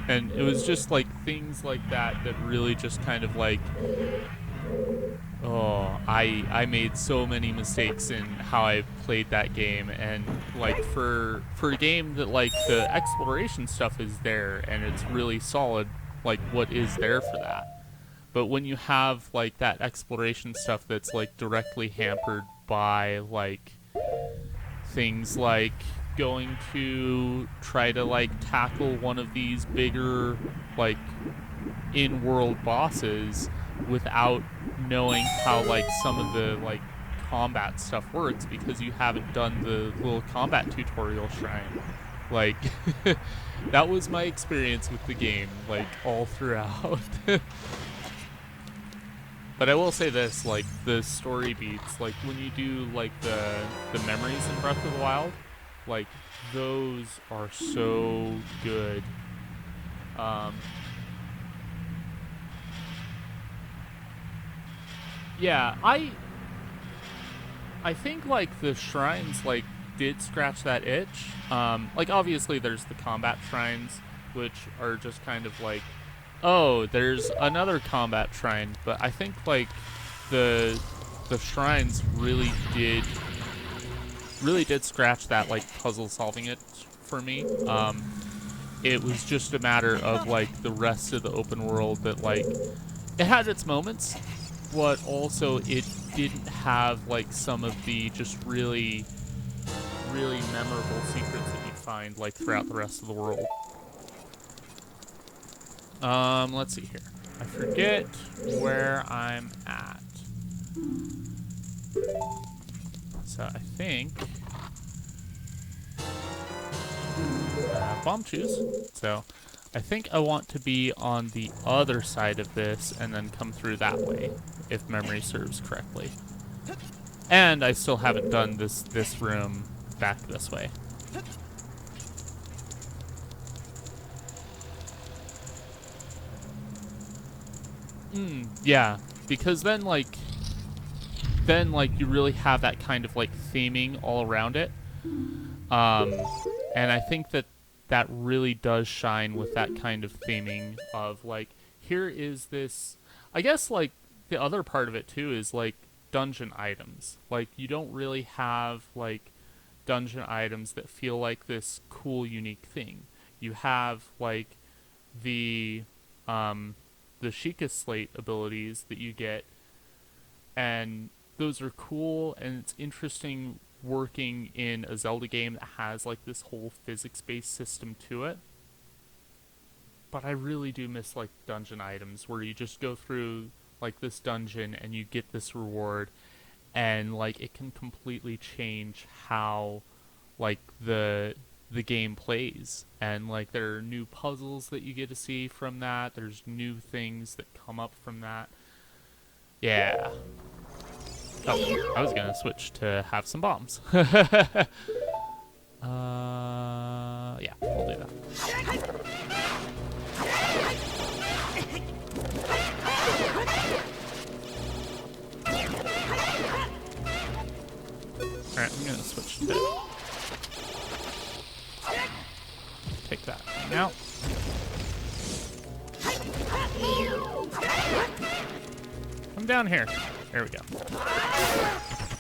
Speaker 1: And it was just like things like that that really just kind of like Oh, I made so many mistakes in how I played that game, and like for a game that like the exploration stuff is there and it's really solid, like what is there for that. But when you have like that exploration stuff that's like directly hampered by like things like going to try to like tackle one of these bigger like in-world bosses without knowing how like some of the like combat stuff works because you haven't done the little combat tutorial shrine. Like that was my experience with the game like all throughout. But I will say this, like the story beats, like when you do like the memories in Breath of the Wild, like those are so good. Um, yeah, I think like the shrines like did scratch that itch. Like obviously there's the combat shrines, which are just kind of like, oh, there's another combat shrine. But I think like the the shrines really did scratch that like puzzle solving it for me. It was just a matter of like the rest of the open world that like it had its moments, but also it didn't have like some of the just really memorable secrets that you'd find like throughout the rest of the world. Let's see here. I forget where I'm at. So I think bomb choose. So I think I want to be on the other side of this and then come through that way, if memory serves correctly. And I still haven't done this room back this way. Yeah, because then like you really have that kind of like theming all around it. And I think that that really does shine with that kind of theming of like here is this. I guess like the other part of it too is like dungeon items. Like you don't really have like dungeon items that feel like this cool unique thing. You have like the the Sheikah Slate abilities that you get, and those are cool, and it's interesting working in a Zelda game that has like this whole physics-based system to it. But I really do miss like dungeon items where you just go through like this dungeon and you get this reward, and like it can completely change how like the game plays, and like there are new puzzles that you get to see from that. There's new things that come up from that. Yeah. Oh, I was gonna switch to have some bombs. Yeah, we'll do that. Alright, I'm gonna switch to take that thing out. Come down here. There we go.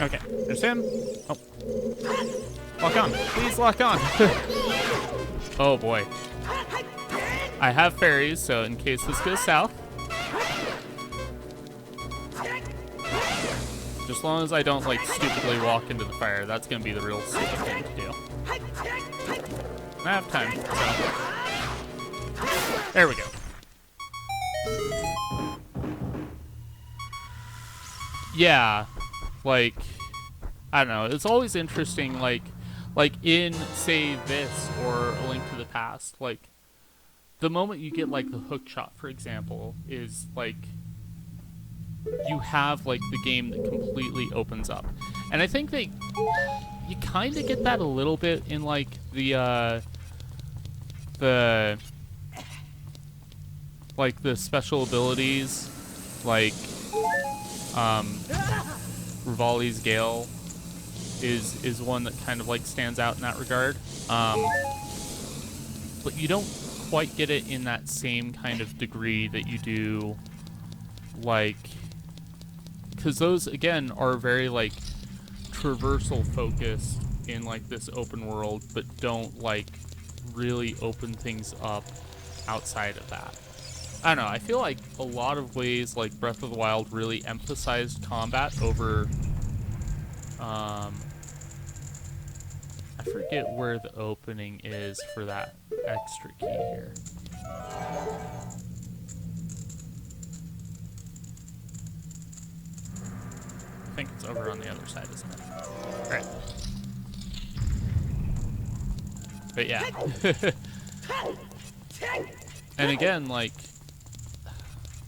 Speaker 1: Okay, there's him. Oh. Lock on. Please lock on. Oh boy. I have fairies, so in case this goes south. Just as long as I don't like stupidly walk into the fire, that's gonna be the real stupid thing to do. I have time, so. There we go. Yeah, like, I don't know, it's always interesting, like in, say, this or A Link to the Past, like, the moment you get, like, the hook shot, for example, is, like, you have, like, the game that completely opens up. And I think that you kind of get that a little bit in, like, the special abilities, like, Rivali's Gale is one that kind of like stands out in that regard. But you don't quite get it in that same kind of degree that you do like because those again are very like traversal focused in like this open world, but don't like really open things up outside of that. I don't know, I feel like a lot of ways like Breath of the Wild really emphasized combat over I forget where the opening is for that extra key here. I think it's over on the other side, isn't it? Alright. But yeah. And again, like,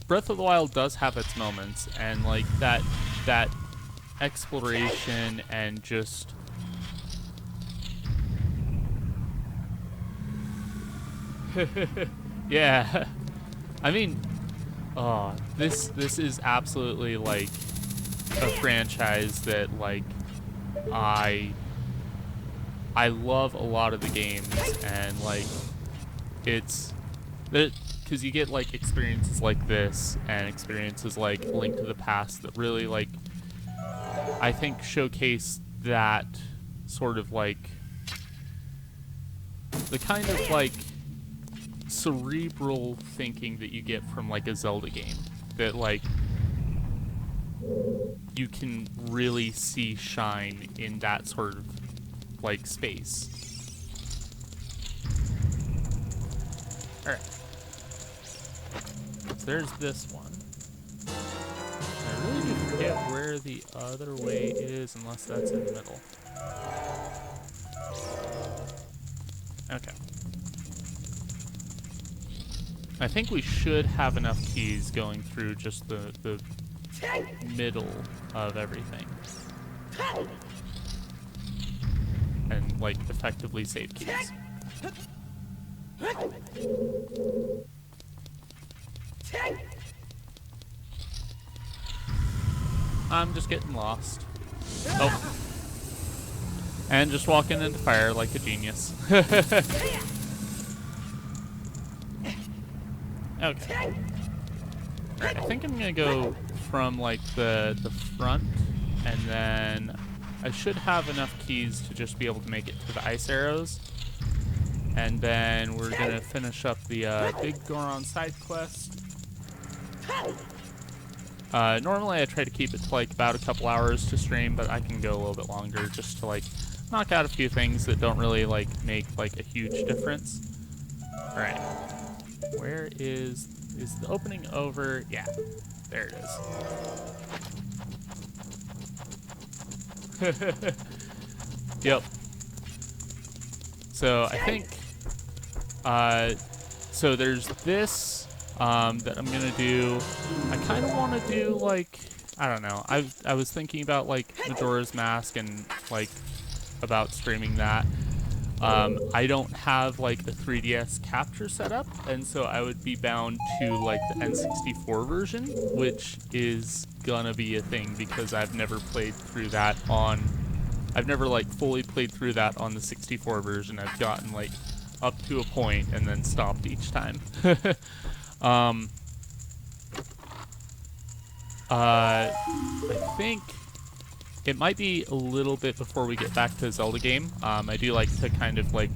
Speaker 1: Breath of the Wild does have its moments, and like that exploration and just yeah. I mean, oh, this is absolutely like a franchise that like I love a lot of the games, and like it's that because you get like experiences like this and experiences like Link to the Past that really like I think showcase that sort of like the kind of like cerebral thinking that you get from like a Zelda game that like you can really see shine in that sort of like space. Alright. So there's this one. I really do forget where the other way is unless that's in the middle. Okay. I think we should have enough keys going through just the middle of everything. And, like, effectively save keys. I'm just getting lost. Oh. And just walking into fire like a genius. Okay. Alright, I think I'm gonna go from like the front, and then I should have enough keys to just be able to make it to the ice arrows. And then we're gonna finish up the big Goron side quest. Normally I try to keep it to like about a couple hours to stream, but I can go a little bit longer just to like knock out a few things that don't really like make like a huge difference. Alright. Where is the opening over? Yeah, there it is. Yep. So I think, so there's this that I'm gonna do. I kind of want to do like, I don't know. I was thinking about like Majora's Mask and like about streaming that. I don't have like a 3DS capture setup, and so I would be bound to like the N64 version, which is gonna be a thing because I've never played through that on. I've never like fully played through that on the 64 version. I've gotten like up to a point and then stopped each time. I think it might be a little bit before we get back to the Zelda game. I do like to kind of like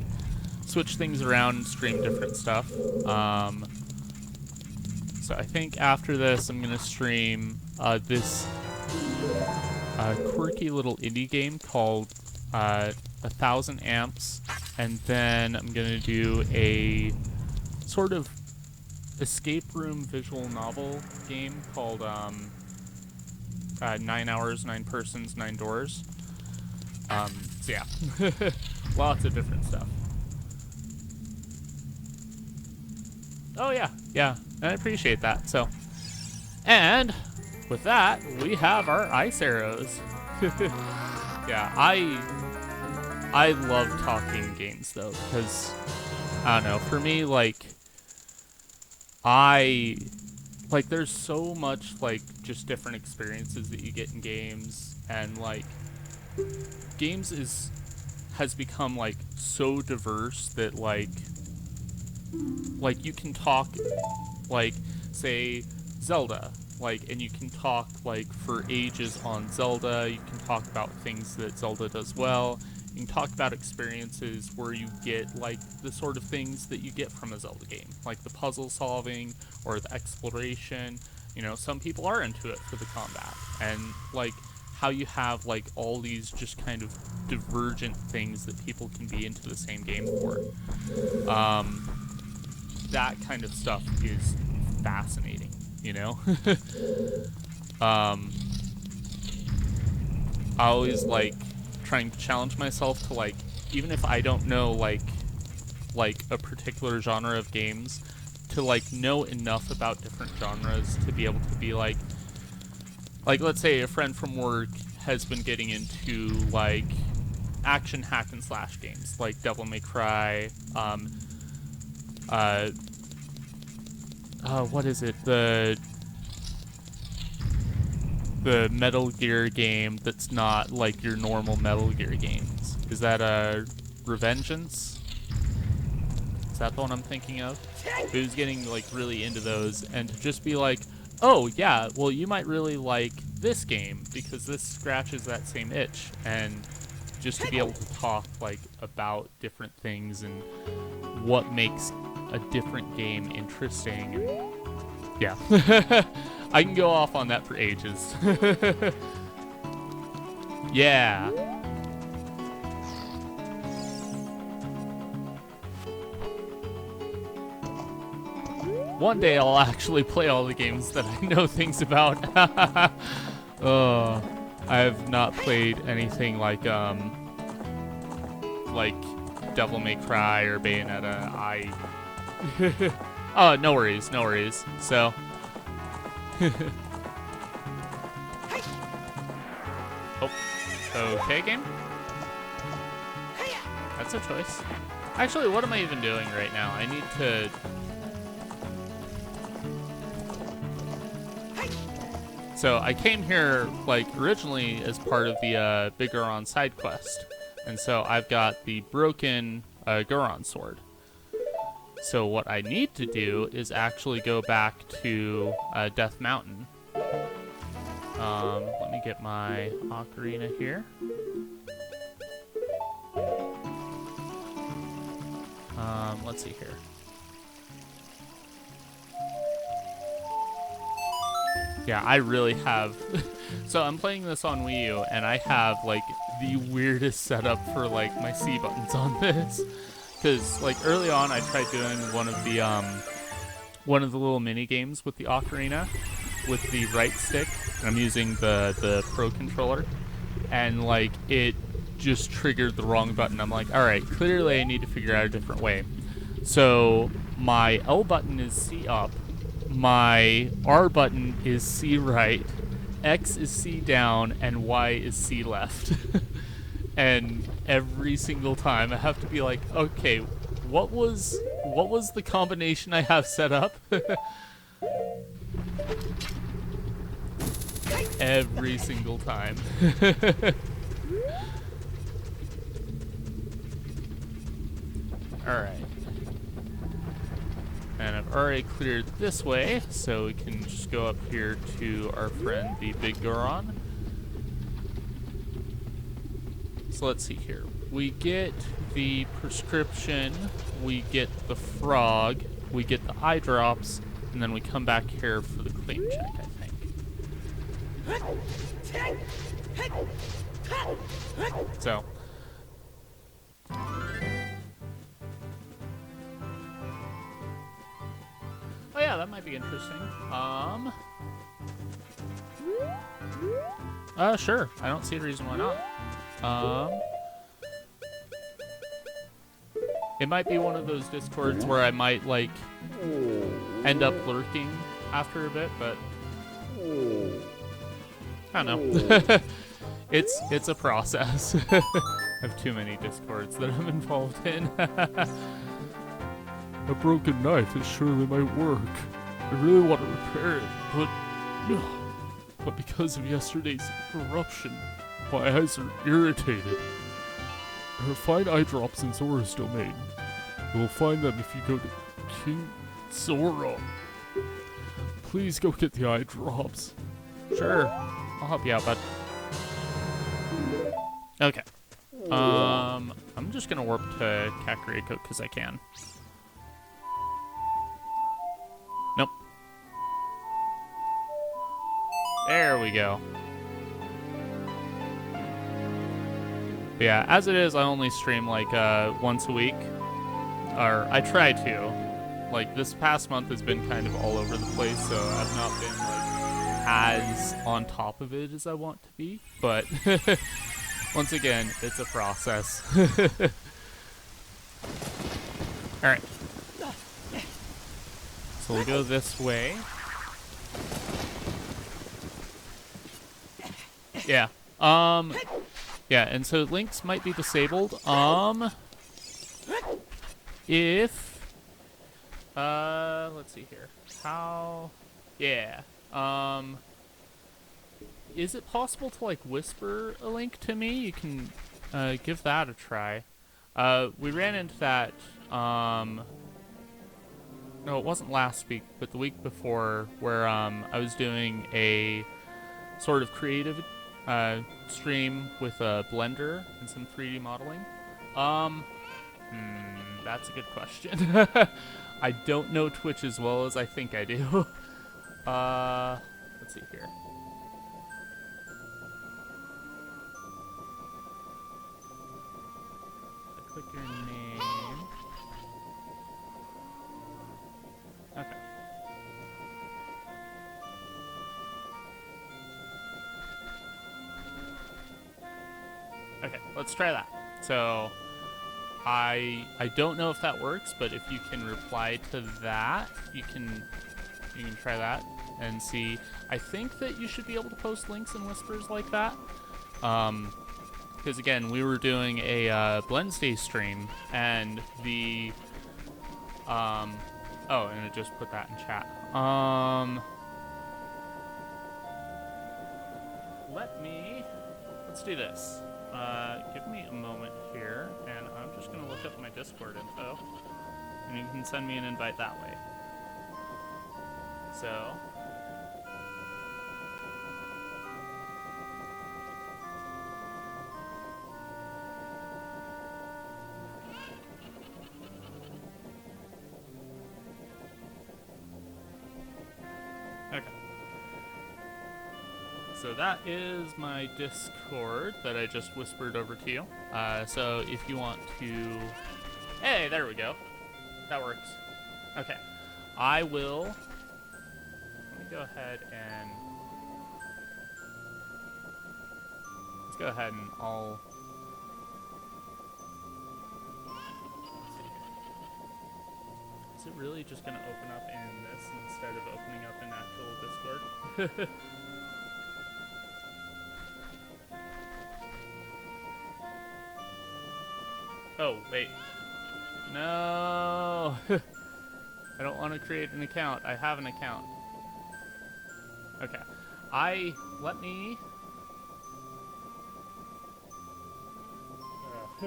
Speaker 1: switch things around and stream different stuff. So I think after this I'm gonna stream this quirky little indie game called 1000 Amps, and then I'm gonna do a sort of escape room visual novel game called 9 Hours, 9 Persons, 9 Doors. So yeah, lots of different stuff. Oh yeah, yeah, I appreciate that. So, and with that, we have our ice arrows. Yeah, I love talking games though, because I don't know, for me, like there's so much like just different experiences that you get in games, and like games has become like so diverse that like you can talk like say Zelda, like, and you can talk like for ages on Zelda. You can talk about things that Zelda does well. You can talk about experiences where you get like the sort of things that you get from a Zelda game, like the puzzle solving or the exploration. You know, some people are into it for the combat, and like how you have like all these just kind of divergent things that people can be into the same game for. That kind of stuff is fascinating, you know? I always like trying to challenge myself to like, even if I don't know like a particular genre of games, to like know enough about different genres to be able to be like let's say a friend from work has been getting into like action hack and slash games like Devil May Cry, what is it? The Metal Gear game that's not like your normal Metal Gear games. Is that Revengeance? Is that the one I'm thinking of? Who's getting like really into those, and to just be like, oh yeah, well you might really like this game because this scratches that same itch, and just to be able to talk like about different things and what makes a different game interesting. And yeah. I can go off on that for ages. Yeah. One day I'll actually play all the games that I know things about. I have not played anything like Devil May Cry or Bayonetta. Oh, no worries, no worries. So, oh, okay, game. That's a choice. Actually, what am I even doing right now? I need to. So I came here like originally as part of the Big Goron side quest, and so I've got the broken Goron sword. So what I need to do is actually go back to Death Mountain. Let me get my Ocarina here. Let's see here. Yeah, I really have. So I'm playing this on Wii U, and I have like the weirdest setup for like my C buttons on this. Because like early on, I tried doing one of the little mini games with the Ocarina, with the right stick, and I'm using the Pro controller, and like it just triggered the wrong button. I'm like, all right, clearly I need to figure out a different way. So my L button is C up, my R button is C right, X is C down, and Y is C left. And every single time I have to be like, okay, what was the combination I have set up? Every single time. Alright. And I've already cleared this way, so we can just go up here to our friend the Big Goron. So let's see here. We get the prescription, we get the frog, we get the eye drops, and then we come back here for the claim check, I think. So. Oh yeah, that might be interesting. Sure. I don't see a reason why not. It might be one of those discords where I might like end up lurking after a bit, but I don't know. It's a process. I have too many discords that I'm involved in.
Speaker 2: A broken knife, it surely might work. I really want to repair it, but because of yesterday's corruption, my eyes are irritated. There are fine eye drops in Zora's domain. You will find them if you go to King Zora. please go get the eye drops.
Speaker 1: Sure, I'll help you out, bud. Okay. I'm just gonna warp to Kakariko because I can. Nope. There we go. But yeah, as it is, I only stream like once a week. Or I try to. Like this past month has been kind of all over the place, so I've not been like as on top of it as I want to be. But once again, it's a process. Alright. So we'll go this way. Yeah. Yeah, and so links might be disabled. If let's see here. How yeah. Is it possible to like whisper a link to me? You can give that a try. We ran into that no, it wasn't last week, but the week before, where I was doing a sort of creative stream with a Blender and some 3D modeling. That's a good question. I don't know Twitch as well as I think I do. Let's see here. Click your name. Okay. Okay, let's try that. So I don't know if that works, but if you can reply to that, you can try that and see. I think that you should be able to post links and whispers like that. Because again, we were doing a Blendstay stream, and the oh, and it just put that in chat. Let's do this. Give me a moment here, and I'm just gonna look up my Discord info, and you can send me an invite that way. So. Okay. So that is my Discord that I just whispered over to you. So if you want to... Hey, there we go. That works. Okay. I will... Let me go ahead and... Let's go ahead and I'll... Is it really just going to open up in this instead of opening up in actual Discord? Oh, wait. No! I don't want to create an account. I have an account. Okay. Let me... I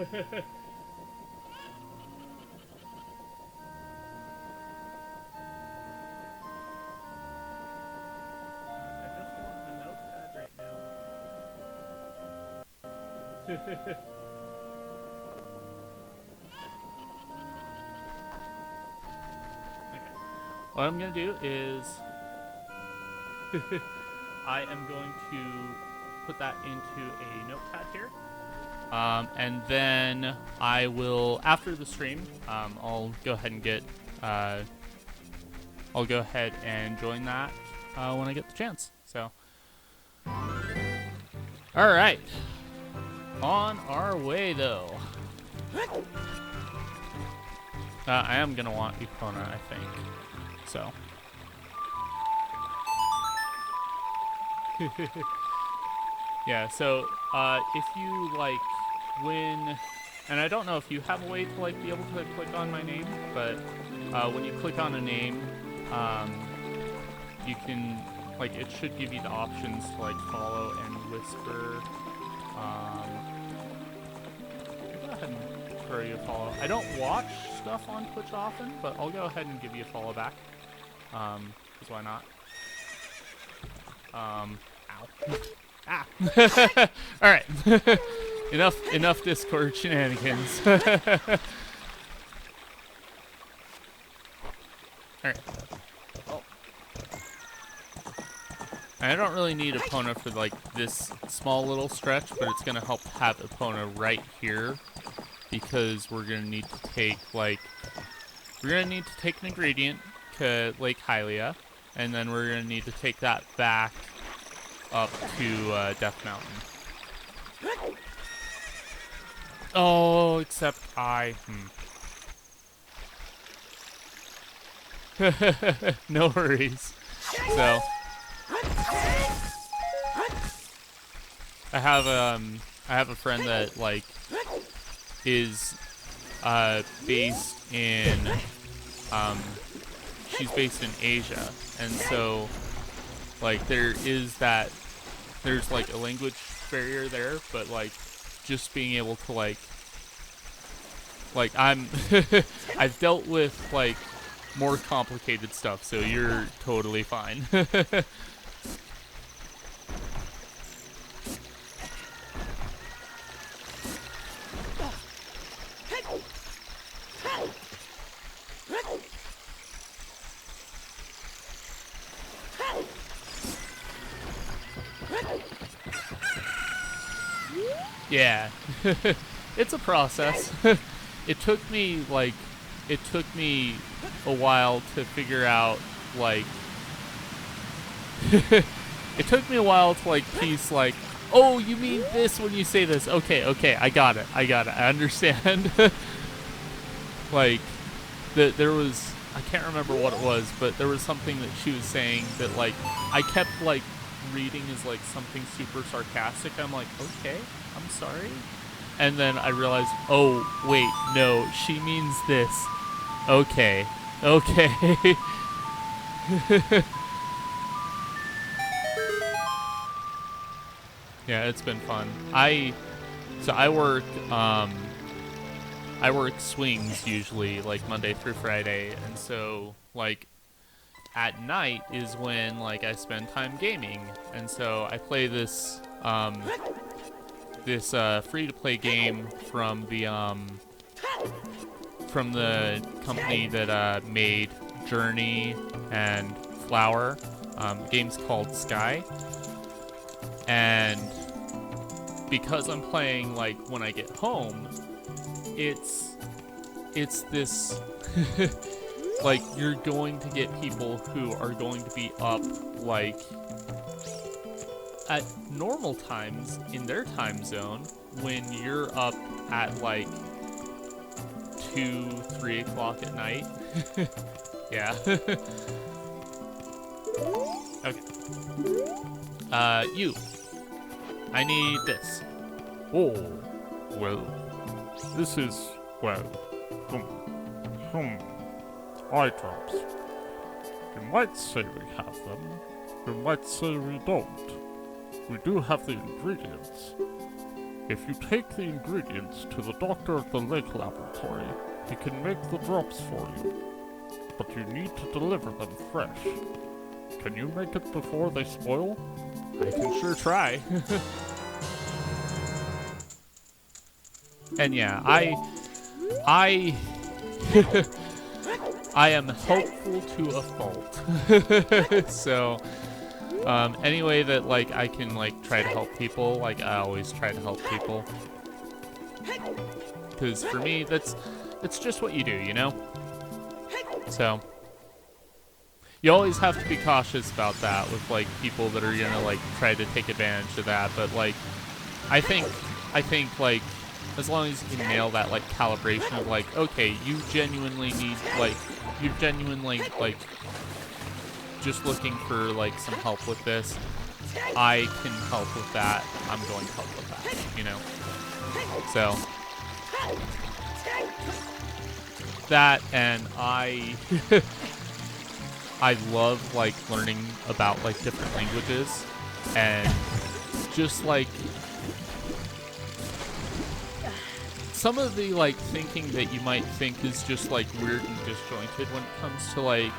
Speaker 1: just want a notepad right now. What I'm going to do is I am going to put that into a notepad here. And then I will, after the stream, I'll go ahead and get, I'll go ahead and join that when I get the chance. So, all right. On our way, though. I am going to want Epona, I think. So. Yeah, so if you like when, and I don't know if you have a way to like be able to click on my name, but when you click on a name, you can like it should give you the options to like follow and whisper. I'll go ahead and throw you a follow. I don't watch stuff on Twitch often, but I'll go ahead and give you a follow back. because why not? Ow. Ah. All right. enough Discord shenanigans. All right. Oh. I don't really need Epona for like this small little stretch, but it's gonna help have Epona right here because we're gonna need to take an ingredient to Lake Hylia, and then we're gonna need to take that back up to Death Mountain. Oh, except no worries. So I have a friend that like is based in she's based in Asia, and so like there's like a language barrier there, but like just being able to like I'm I've dealt with like more complicated stuff, so you're totally fine. Yeah. It's a process. It took me a while to figure out like it took me a while to like piece like, oh, you mean this when you say this. Okay, I got it. I understand. Like there was, I can't remember what it was, but there was something that she was saying that like I kept like reading as like something super sarcastic. I'm like, okay, I'm sorry. And then I realized, oh, wait, no, she means this. Okay. Yeah, it's been fun. I work swings usually, like Monday through Friday, and so like at night is when like I spend time gaming, and so I play this free-to-play game from the company that made Journey and Flower. The game's called Sky, and because I'm playing like when I get home, it's this like you're going to get people who are going to be up like at normal times in their time zone when you're up at like 2-3 o'clock at night. Yeah. Okay. You. I need this.
Speaker 2: Oh, well, this is, well, eye drops. You might say we have them. You might say we don't. We do have the ingredients. If you take the ingredients to the doctor at the lake laboratory, he can make the drops for you. But you need to deliver them fresh. Can you make it before they spoil?
Speaker 1: I can sure try. And yeah, I I am helpful to a fault. So any way that like I can like try to help people, like I always try to help people, because for me that's just what you do, you know. So you always have to be cautious about that with like people that are gonna like try to take advantage of that, but like I think like as long as you can nail that like calibration of like, okay, you genuinely need like, you're genuinely like just looking for like some help with this, I can help with that, I'm going to help with that, you know. So that, and I love like learning about like different languages, and just like some of the like thinking that you might think is just like weird and disjointed when it comes to like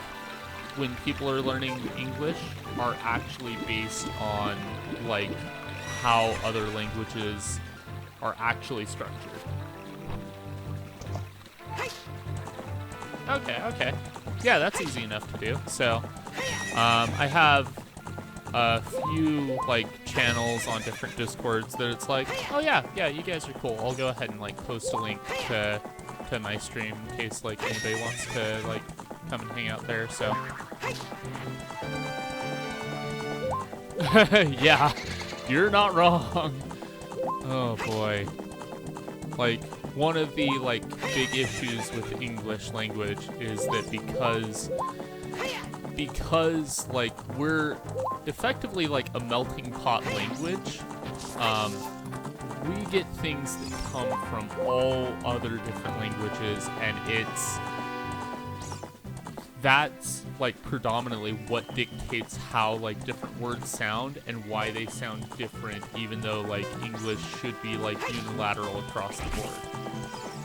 Speaker 1: when people are learning English are actually based on like how other languages are actually structured. Okay. Yeah, that's easy enough to do. So, I have a few like channels on different Discords that it's like, oh yeah, you guys are cool. I'll go ahead and like post a link to my stream in case like anybody wants to like come and hang out there. So, yeah, you're not wrong. Oh boy. Like, one of the, like, big issues with the English language is that because, like, we're effectively, like, a melting pot language, we get things that come from all other different languages, and that's like predominantly what dictates how like different words sound and why they sound different, even though like English should be like unilateral across the board.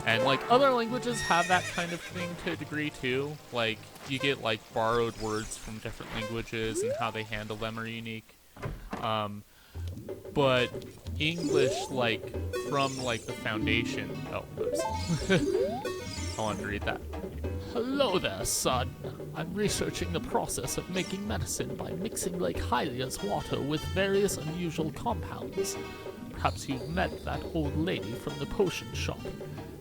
Speaker 1: And like other languages have that kind of thing to a degree too. Like you get like borrowed words from different languages and how they handle them are unique. But English, like from like the foundation. Oh, oops. I wanted to read that.
Speaker 2: Hello there, son. I'm researching the process of making medicine by mixing Lake Hylia's water with various unusual compounds. Perhaps you've met that old lady from the potion shop.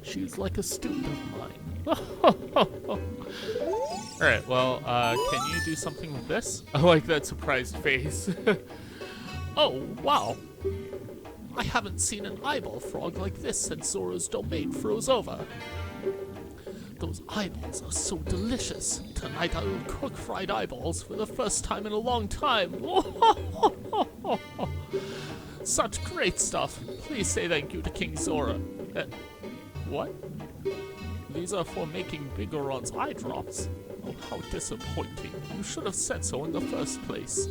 Speaker 2: She's like a student of mine.
Speaker 1: Alright, well, can you do something with this? I like that surprised face.
Speaker 2: Oh, wow. I haven't seen an eyeball frog like this since Zora's domain froze over. Those eyeballs are so delicious. Tonight I will cook fried eyeballs for the first time in a long time. Such great stuff. Please say thank you to King Zora. What? These are for making Bigoron's eye drops. Oh, how disappointing. You should have said so in the first place.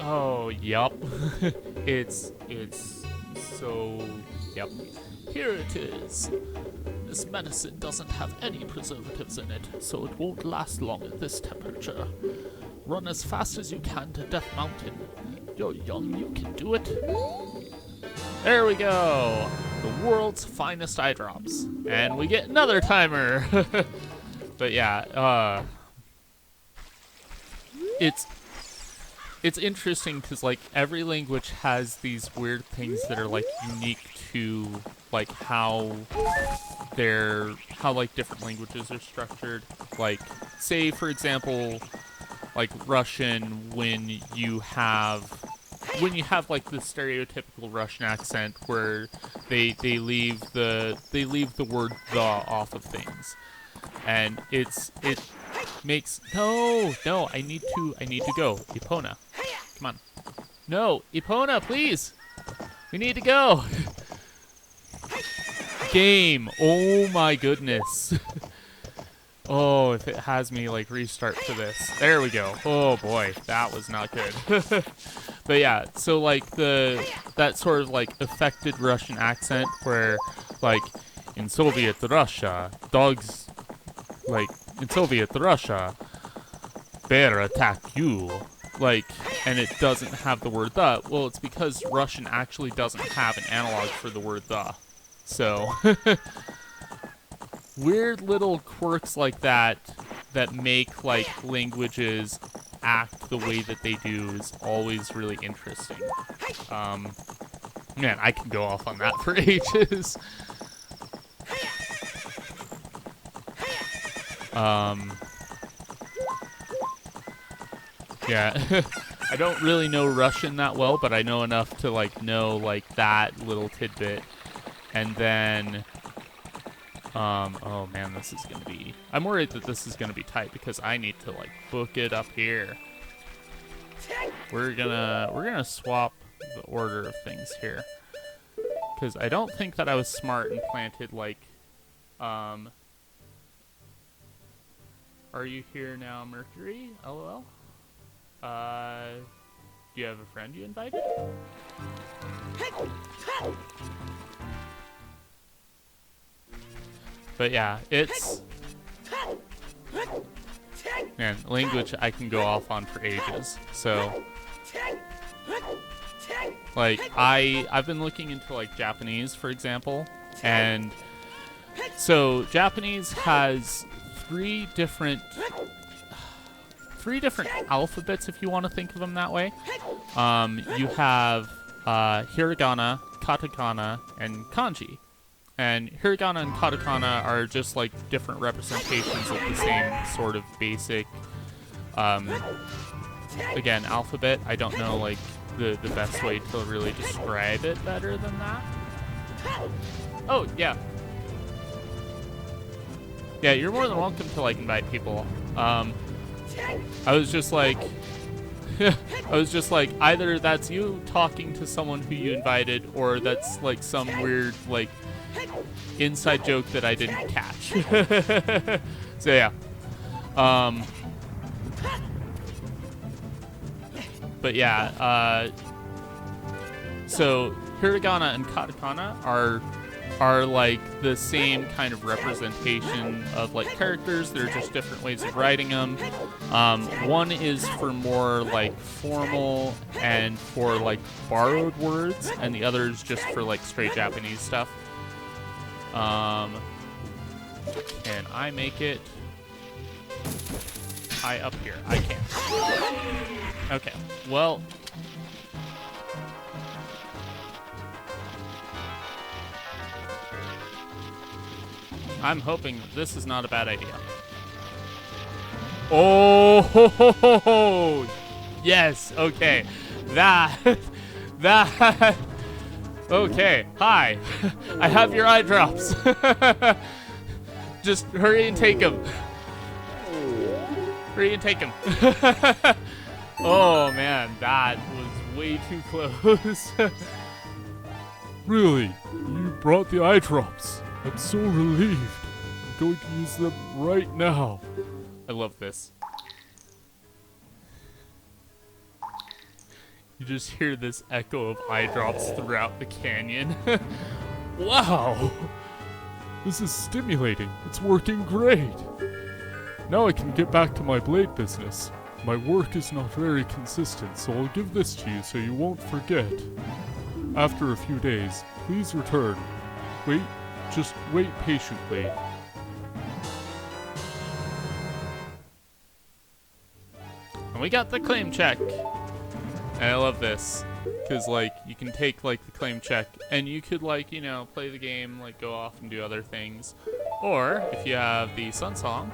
Speaker 1: Oh, yup. It's so... Yep.
Speaker 2: Here it is. This medicine doesn't have any preservatives in it, so it won't last long at this temperature. Run as fast as you can to Death Mountain. You're young, you can do it.
Speaker 1: There we go! The world's finest eye drops. And we get another timer! But yeah, it's interesting because like every language has these weird things that are like unique to like how like different languages are structured. Like say for example like Russian, when you have like the stereotypical Russian accent where they leave the word the off of things. And it makes no, I need to go. Epona. Come on. No, Epona, please. We need to go. Game. Oh my goodness. Oh, if it has me like restart for this. There we go. Oh boy, that was not good. But yeah, so like that sort of like affected Russian accent where like in Soviet Russia, dogs like in Soviet Russia, bear attack you. Like, and it doesn't have the word the. Well, it's because Russian actually doesn't have an analog for the word the. So, weird little quirks like that make, like, languages act the way that they do is always really interesting. Man, I can go off on that for ages. Yeah, I don't really know Russian that well, but I know enough to, like, know, like, that little tidbit. And then, oh man, this is gonna be, I'm worried that this is gonna be tight because I need to, like, book it up here. We're gonna swap the order of things here. Because I don't think that I was smart and planted, like, are you here now, Mercury? LOL? Do you have a friend you invited? But yeah, it's... Man, language I can go off on for ages. So... Like, I've been looking into, like, Japanese, for example. And... So, Japanese has three different alphabets, if you want to think of them that way. You have hiragana, katakana, and kanji. And hiragana and katakana are just like different representations of the same sort of basic, again, alphabet. I don't know like the best way to really describe it better than that. Oh, yeah. Yeah, you're more than welcome to like invite people. I was just like, either that's you talking to someone who you invited, or that's like some weird like inside joke that I didn't catch. So yeah. But yeah, so hiragana and katakana are like the same kind of representation of like characters. They're just different ways of writing them. One is for more like formal and for like borrowed words, and the other is just for like straight Japanese stuff. Can I make it high up here? I can't. Okay, well... I'm hoping that this is not a bad idea. Oh, ho, ho, ho, ho. Yes, okay. That... Okay, hi. I have your eye drops. Just hurry and take them. Hurry and take them. Oh, man, that was way too close.
Speaker 2: Really? You brought the eye drops. I'm so relieved. I'm going to use them right now.
Speaker 1: I love this. You just hear this echo of eye drops throughout the canyon.
Speaker 2: Wow! This is stimulating. It's working great. Now I can get back to my blade business. My work is not very consistent, so I'll give this to you so you won't forget. After a few days, please return. Just wait patiently.
Speaker 1: And we got the claim check. And I love this, because, like, you can take, like, the claim check, and you could, like, you know, play the game, like, go off and do other things. Or, if you have the Sun Song,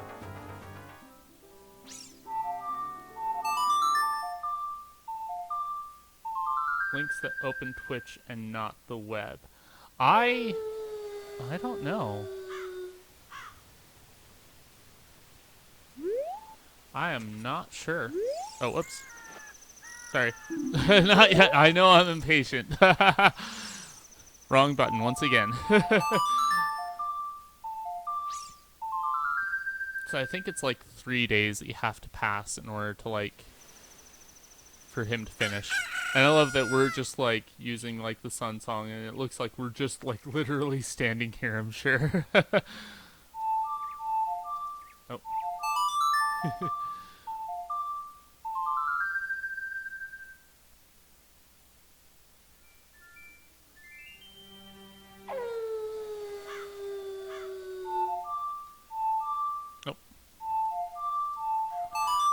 Speaker 1: links that open Twitch and not the web. I don't know. I am not sure. Oh, whoops. Sorry. Not yet. I know I'm impatient. Wrong button once again. So I think it's like 3 days that you have to pass in order to like for him to finish. And I love that we're just like using like the Sun Song, and it looks like we're just like literally standing here, I'm sure. Oh.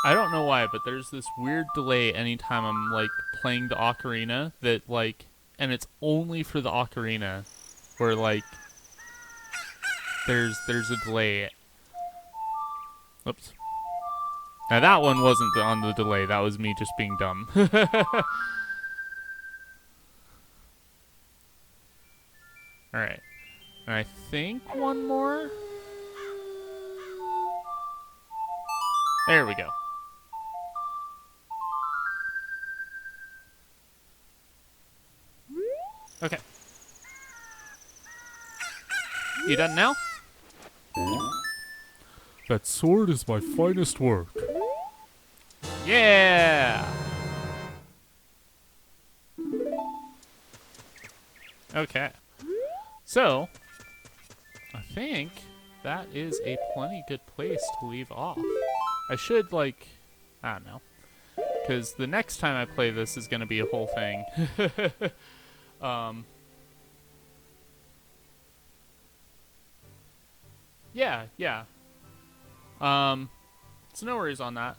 Speaker 1: I don't know why, but there's this weird delay anytime I'm, like, playing the Ocarina that, like, and it's only for the Ocarina where, like, there's a delay. Oops. Now that one wasn't on the delay, that was me just being dumb. Alright. And I think one more? There we go. Okay. You done now?
Speaker 2: That sword is my finest work.
Speaker 1: Yeah! Okay. So, I think that is a plenty good place to leave off. I should, like, I don't know, because the next time I play this is going to be a whole thing. um, yeah, yeah. So no worries on that.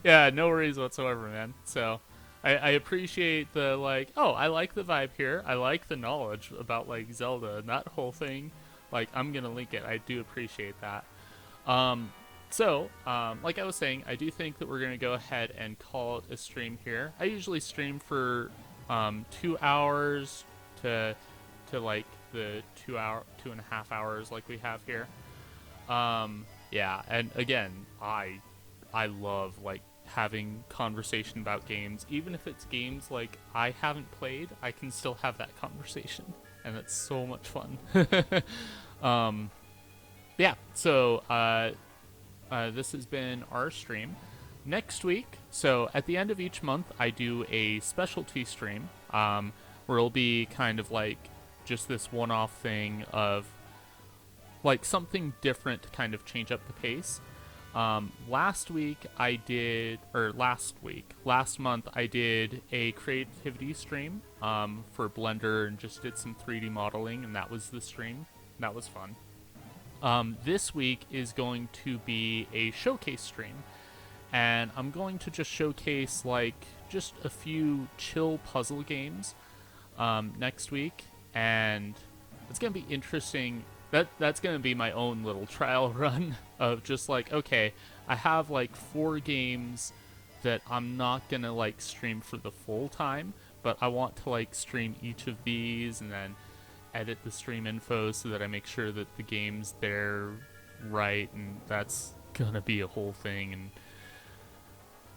Speaker 1: Yeah, no worries whatsoever, man. So I appreciate the, like, oh, I like the vibe here. I like the knowledge about, like, Zelda and that whole thing. Like, I'm gonna link it. I do appreciate that. Like I was saying, I do think that we're gonna go ahead and call it a stream here. I usually stream for 2 hours to like the 2.5 hours like we have here. Yeah, and again, I love, like, having conversation about games, even if it's games like I haven't played. I can still have that conversation, and it's so much fun. Yeah, so this has been our stream. Next week, so at the end of each month, I do a specialty stream, where it'll be kind of like just this one-off thing of, like, something different to kind of change up the pace. Last month, I did a creativity stream for Blender and just did some 3D modeling, and that was the stream. That was fun. This week is going to be a showcase stream, and I'm going to just showcase, like, just a few chill puzzle games next week, and it's going to be interesting. That's going to be my own little trial run of just, like, okay, I have, like, 4 games that I'm not going to, like, stream for the full time, but I want to, like, stream each of these and then edit the stream info so that I make sure that the game's there right, and that's going to be a whole thing, and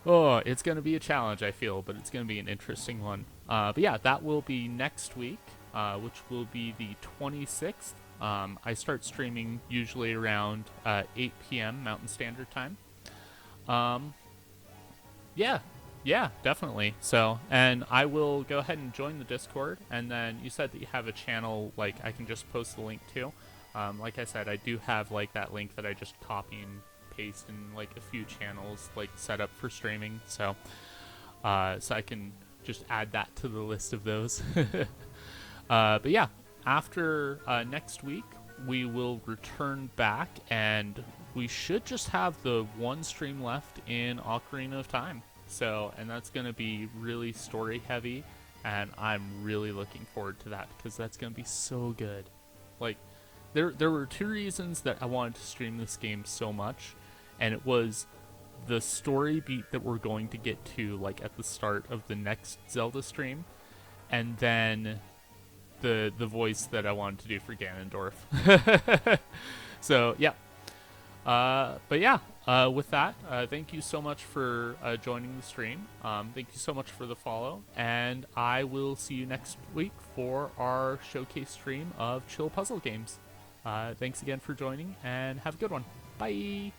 Speaker 1: oh, it's going to be a challenge, I feel, but it's going to be an interesting one. But yeah, that will be next week, which will be the 26th. I start streaming usually around 8 p.m. Mountain Standard Time. Yeah, definitely. So, and I will go ahead and join the Discord, and then you said that you have a channel, like, I can just post the link to. Like I said, I do have, like, that link that I just copy and paste in, like, a few channels, like, set up for streaming, so I can just add that to the list of those. But yeah, after next week, we will return back, and we should just have the one stream left in Ocarina of Time. So, and that's going to be really story heavy, and I'm really looking forward to that because that's going to be so good. Like, there were 2 reasons that I wanted to stream this game so much, and it was the story beat that we're going to get to, like, at the start of the next Zelda stream, and then the voice that I wanted to do for Ganondorf. So yeah, but yeah, with that, thank you so much for joining the stream. Thank you so much for the follow, and I will see you next week for our showcase stream of chill puzzle games. Thanks again for joining, and have a good one. Bye.